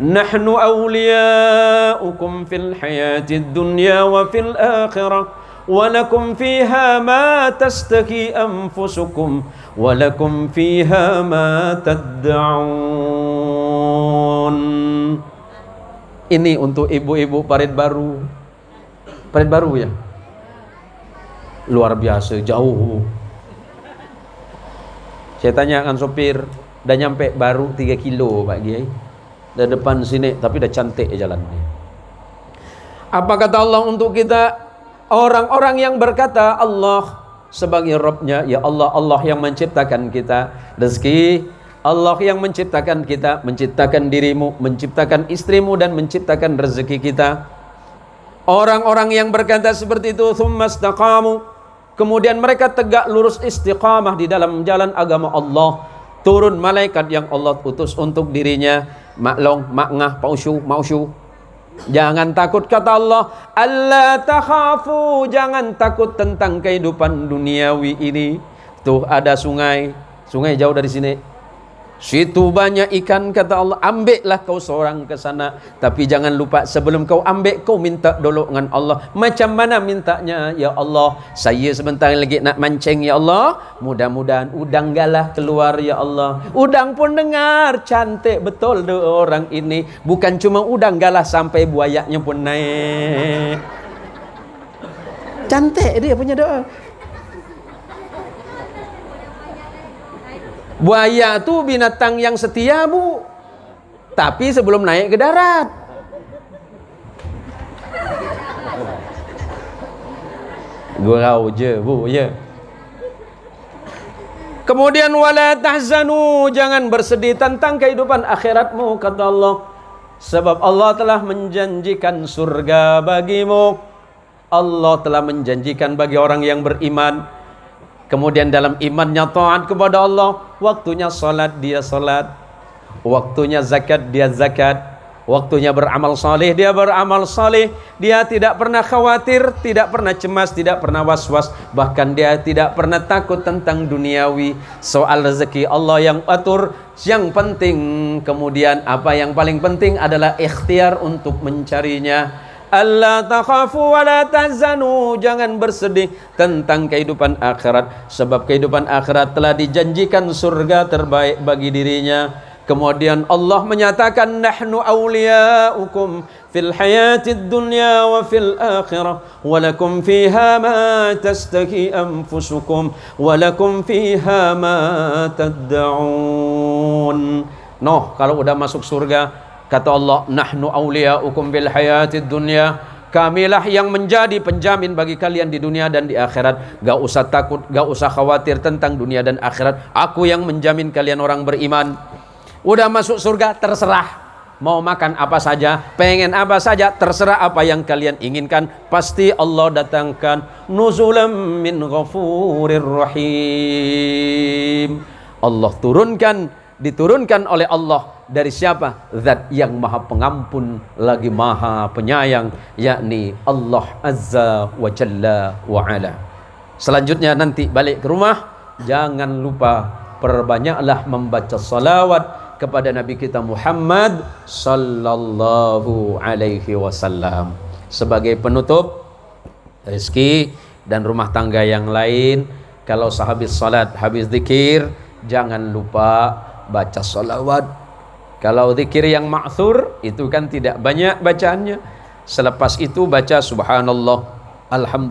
نحن أولياؤكم في الحياة الدنيا وفي الآخرة ولكم فيها ما تستحي أنفسكم ولكم فيها ما تدعون. Ini untuk ibu-ibu parit baru. Parit baru ya? Luar biasa, jauh. Saya tanya kan sopir, dah nyampe baru 3 kilo Pak Kiai. Dah depan sini, tapi dah cantik jalannya. Apa kata Allah untuk kita? Orang-orang yang berkata Allah sebagai Rabbnya, ya Allah, Allah yang menciptakan kita. Rezeki Allah yang menciptakan kita, menciptakan dirimu, menciptakan istrimu, dan menciptakan rezeki kita. Orang-orang yang berkata seperti itu, tsumma istaqamu, kemudian mereka tegak lurus istiqamah di dalam jalan agama Allah. Turun malaikat yang Allah utus untuk dirinya. Maklong, makngah, mausyu. Jangan takut, kata Allah. Alla takhafu, jangan takut tentang kehidupan duniawi ini. Tuh ada sungai jauh dari sini. Situ banyak ikan, kata Allah. Ambillah kau seorang ke sana, tapi jangan lupa sebelum kau ambil, kau minta dulu dengan Allah. Macam mana mintanya? Ya Allah, saya sebentar lagi nak mancing, ya Allah. Mudah-mudahan udang galah keluar, ya Allah. Udang pun dengar, cantik betul doa orang ini. Bukan cuma udang galah, sampai buayanya pun naik. Cantik dia punya doa. Buaya tu binatang yang setia, Bu. Tapi sebelum naik ke darat. Gurau je, Bu, ya. Kemudian wala tahzanu, jangan bersedih tentang kehidupan akhiratmu, kata Allah. Sebab Allah telah menjanjikan surga bagimu. Allah telah menjanjikan bagi orang yang beriman. Kemudian dalam imannya taat kepada Allah, waktunya salat dia salat, waktunya zakat dia zakat, Waktunya beramal saleh, dia beramal saleh. Dia tidak pernah khawatir, tidak pernah cemas, tidak pernah was-was. Bahkan dia tidak pernah takut tentang duniawi. Soal rezeki Allah yang atur. Yang penting kemudian apa yang paling penting adalah ikhtiar untuk mencarinya. Allah takhafu wa la tahzanu, jangan bersedih tentang kehidupan akhirat, sebab kehidupan akhirat telah dijanjikan surga terbaik bagi dirinya. Kemudian Allah menyatakan nahnu awliya'ukum fil hayatid dunya wa fil akhirah wa lakum fiha ma tastahi anfusukum wa lakum fiha ma tad'un. Kalau udah masuk surga, kata Allah, nahnu awliya'ukum bil hayatid dunya, kamilah yang menjadi penjamin bagi kalian di dunia dan di akhirat. Gak usah takut, gak usah khawatir tentang dunia dan akhirat. Aku yang menjamin kalian orang beriman. Udah masuk surga, terserah mau makan apa saja, pengen apa saja, terserah apa yang kalian inginkan. Pasti Allah datangkan nuzulam min ghafurir rahim. Allah diturunkan oleh Allah dari siapa? Zat yang maha pengampun lagi maha penyayang, yakni Allah Azza wa Jalla wa Ala. Selanjutnya nanti balik ke rumah, jangan lupa perbanyaklah membaca salawat kepada Nabi kita Muhammad sallallahu alaihi wasallam. Sebagai penutup, rezeki dan rumah tangga yang lain, kalau sehabis salat, habis zikir, jangan lupa baca salawat. Kalau zikir yang ma'thur itu kan tidak banyak bacaannya. Selepas itu baca subhanallah,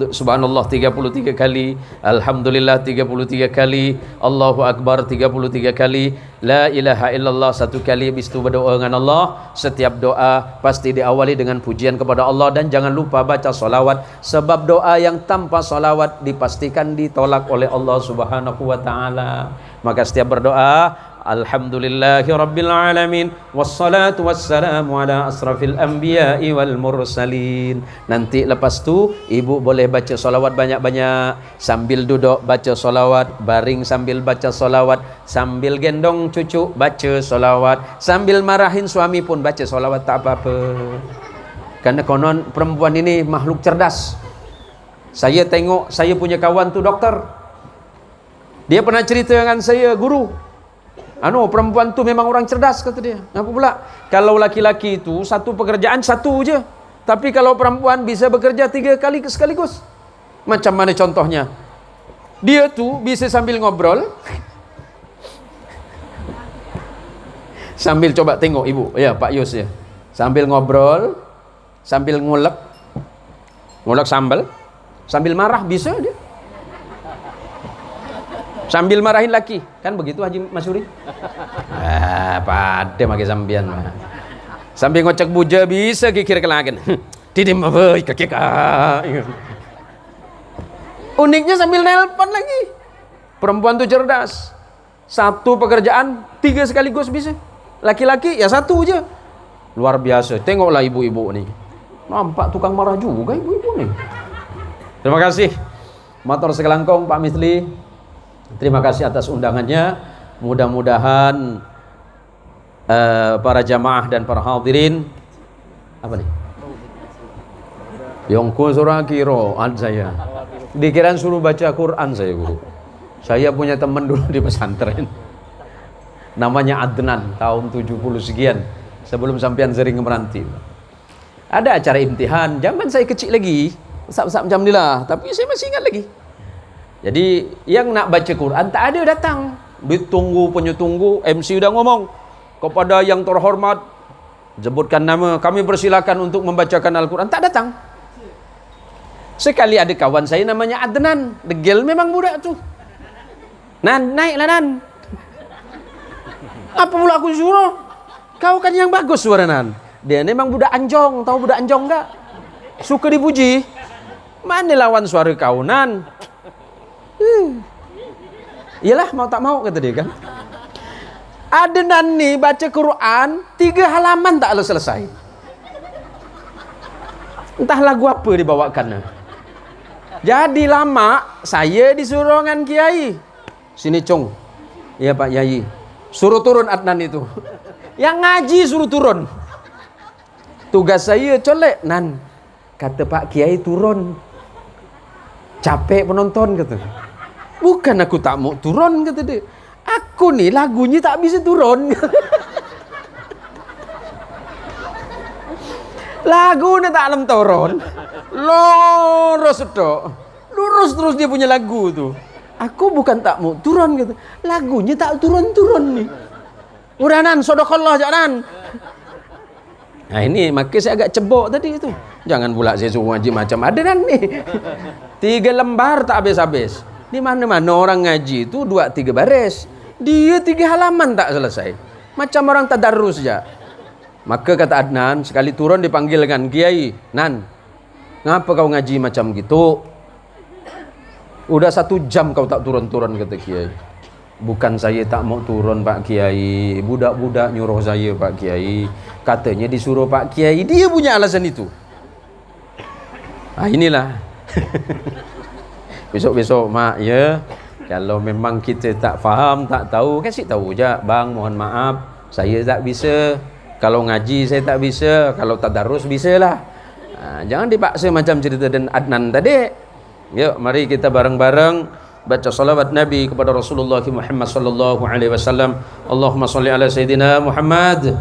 subhanallah 33 kali, alhamdulillah 33 kali, Allahu akbar 33 kali, la ilaha illallah 1 kali. Habis itu berdoa dengan Allah. Setiap doa pasti diawali dengan pujian kepada Allah, dan jangan lupa baca salawat, sebab doa yang tanpa salawat dipastikan ditolak oleh Allah Subhanahu wa taala. Maka setiap berdoa, alhamdulillahi rabbil alamin, wassalatu wassalamu ala asrafil anbiya'i wal mursalin. Nanti lepas tu ibu boleh baca salawat banyak-banyak, sambil duduk baca salawat, baring sambil baca salawat, sambil gendong cucu baca salawat, sambil marahin suami pun baca salawat, tak apa-apa. Karena konon perempuan ini makhluk cerdas. Saya tengok, saya punya kawan tu dokter, dia pernah cerita dengan saya, guru, perempuan tu memang orang cerdas, kata dia. Apa pula? Kalau laki-laki itu satu pekerjaan satu je, tapi kalau perempuan bisa bekerja 3 kali sekaligus. Macam mana contohnya? Dia tu bisa sambil ngobrol, sambil coba tengok ibu, ya Pak Yus ya, sambil ngobrol, sambil ngulek sambal, sambil marah bisa dia. Sambil marahin laki, kan begitu Haji Masuri? Pada makai sambian mah. Sambil ngocek buja bisa kikir kelagen. Didim apa kekek. Uniknya sambil nelpon lagi. Perempuan tuh cerdas. Satu pekerjaan 3 sekaligus bisa. Laki-laki ya 1 aja. Luar biasa. Tengoklah ibu-ibu nih. Nampak tukang marah juga ibu-ibu nih. Terima kasih. Matur sekelangkong Pak Misli. Terima kasih atas undangannya. Mudah-mudahan para jamaah dan para hadirin, apa nih? Yongku surah kiro saya. Dikirain suruh baca Quran saya, guru. Saya punya teman dulu di pesantren. Namanya Adnan, tahun 70 sekian, sebelum sampean sering merantau. Ada acara imtihan, zaman saya kecil lagi, besar-besar macam inilah, tapi saya masih ingat lagi. Jadi yang nak baca Quran tak ada datang. Ditunggu penyetunggu, MC udah ngomong, kepada yang terhormat sebutkan nama, kami persilakan untuk membacakan Al-Quran. Tak datang. Sekali ada kawan saya namanya Adnan, degil memang budak tu. Nan, naiklah Nan. Apa pula aku suruh? Kau kan yang bagus suara Nan. Dia memang budak anjong, tahu budak anjong enggak? Suka dipuji. Mana lawan suara kau Nan? Iyalah mau tak mau, kata dia kan. Adnan nih baca Quran 3 halaman tak selesai. Entah lagu apa dibawakan. Jadi lama saya disuruh dengan kiai. Sini Cung. Iya Pak Yai. Suruh turun Adnan itu. Yang ngaji suruh turun. Tugas saya colek, Nan. Kata Pak Kiai turun. Capek penonton kata. Bukan aku tak mau turun kata dia. Aku nih lagunya tak bisa turun. Lagu ni tak alam turun. Lurus terus dia punya lagu tu. Aku bukan tak mau turun kata. Lagunya tak turun-turun nih. Udah Nan, sodakallah jangan. Nah ini maka saya agak cebok tadi itu. Jangan pula saya suruh ngaji macam ada Nan nih. 3 lembar tak habis-habis. Di mana-mana orang ngaji itu 2-3 baris. Dia 3 halaman tak selesai. Macam orang tadarus saja. Maka kata Adnan, sekali turun dipanggil dengan Kiai. Nan, ngapa kau ngaji macam gitu? Udah 1 jam kau tak turun-turun kata Kiai. Bukan saya tak mau turun Pak Kiai. Budak-budak nyuruh saya Pak Kiai. Katanya disuruh Pak Kiai. Dia punya alasan itu. Nah inilah. Besok-besok mak ya. Kalau memang kita tak faham, tak tahu, kasih tahu je. Bang mohon maaf, saya tak bisa. Kalau ngaji saya tak bisa. Kalau tadarus bisa lah. Jangan dipaksa macam cerita dan Adnan tadi. Yuk mari kita bareng-bareng baca salawat Nabi kepada Rasulullah Muhammad sallallahu alaihi wasallam. Allahumma salli ala Sayyidina Muhammad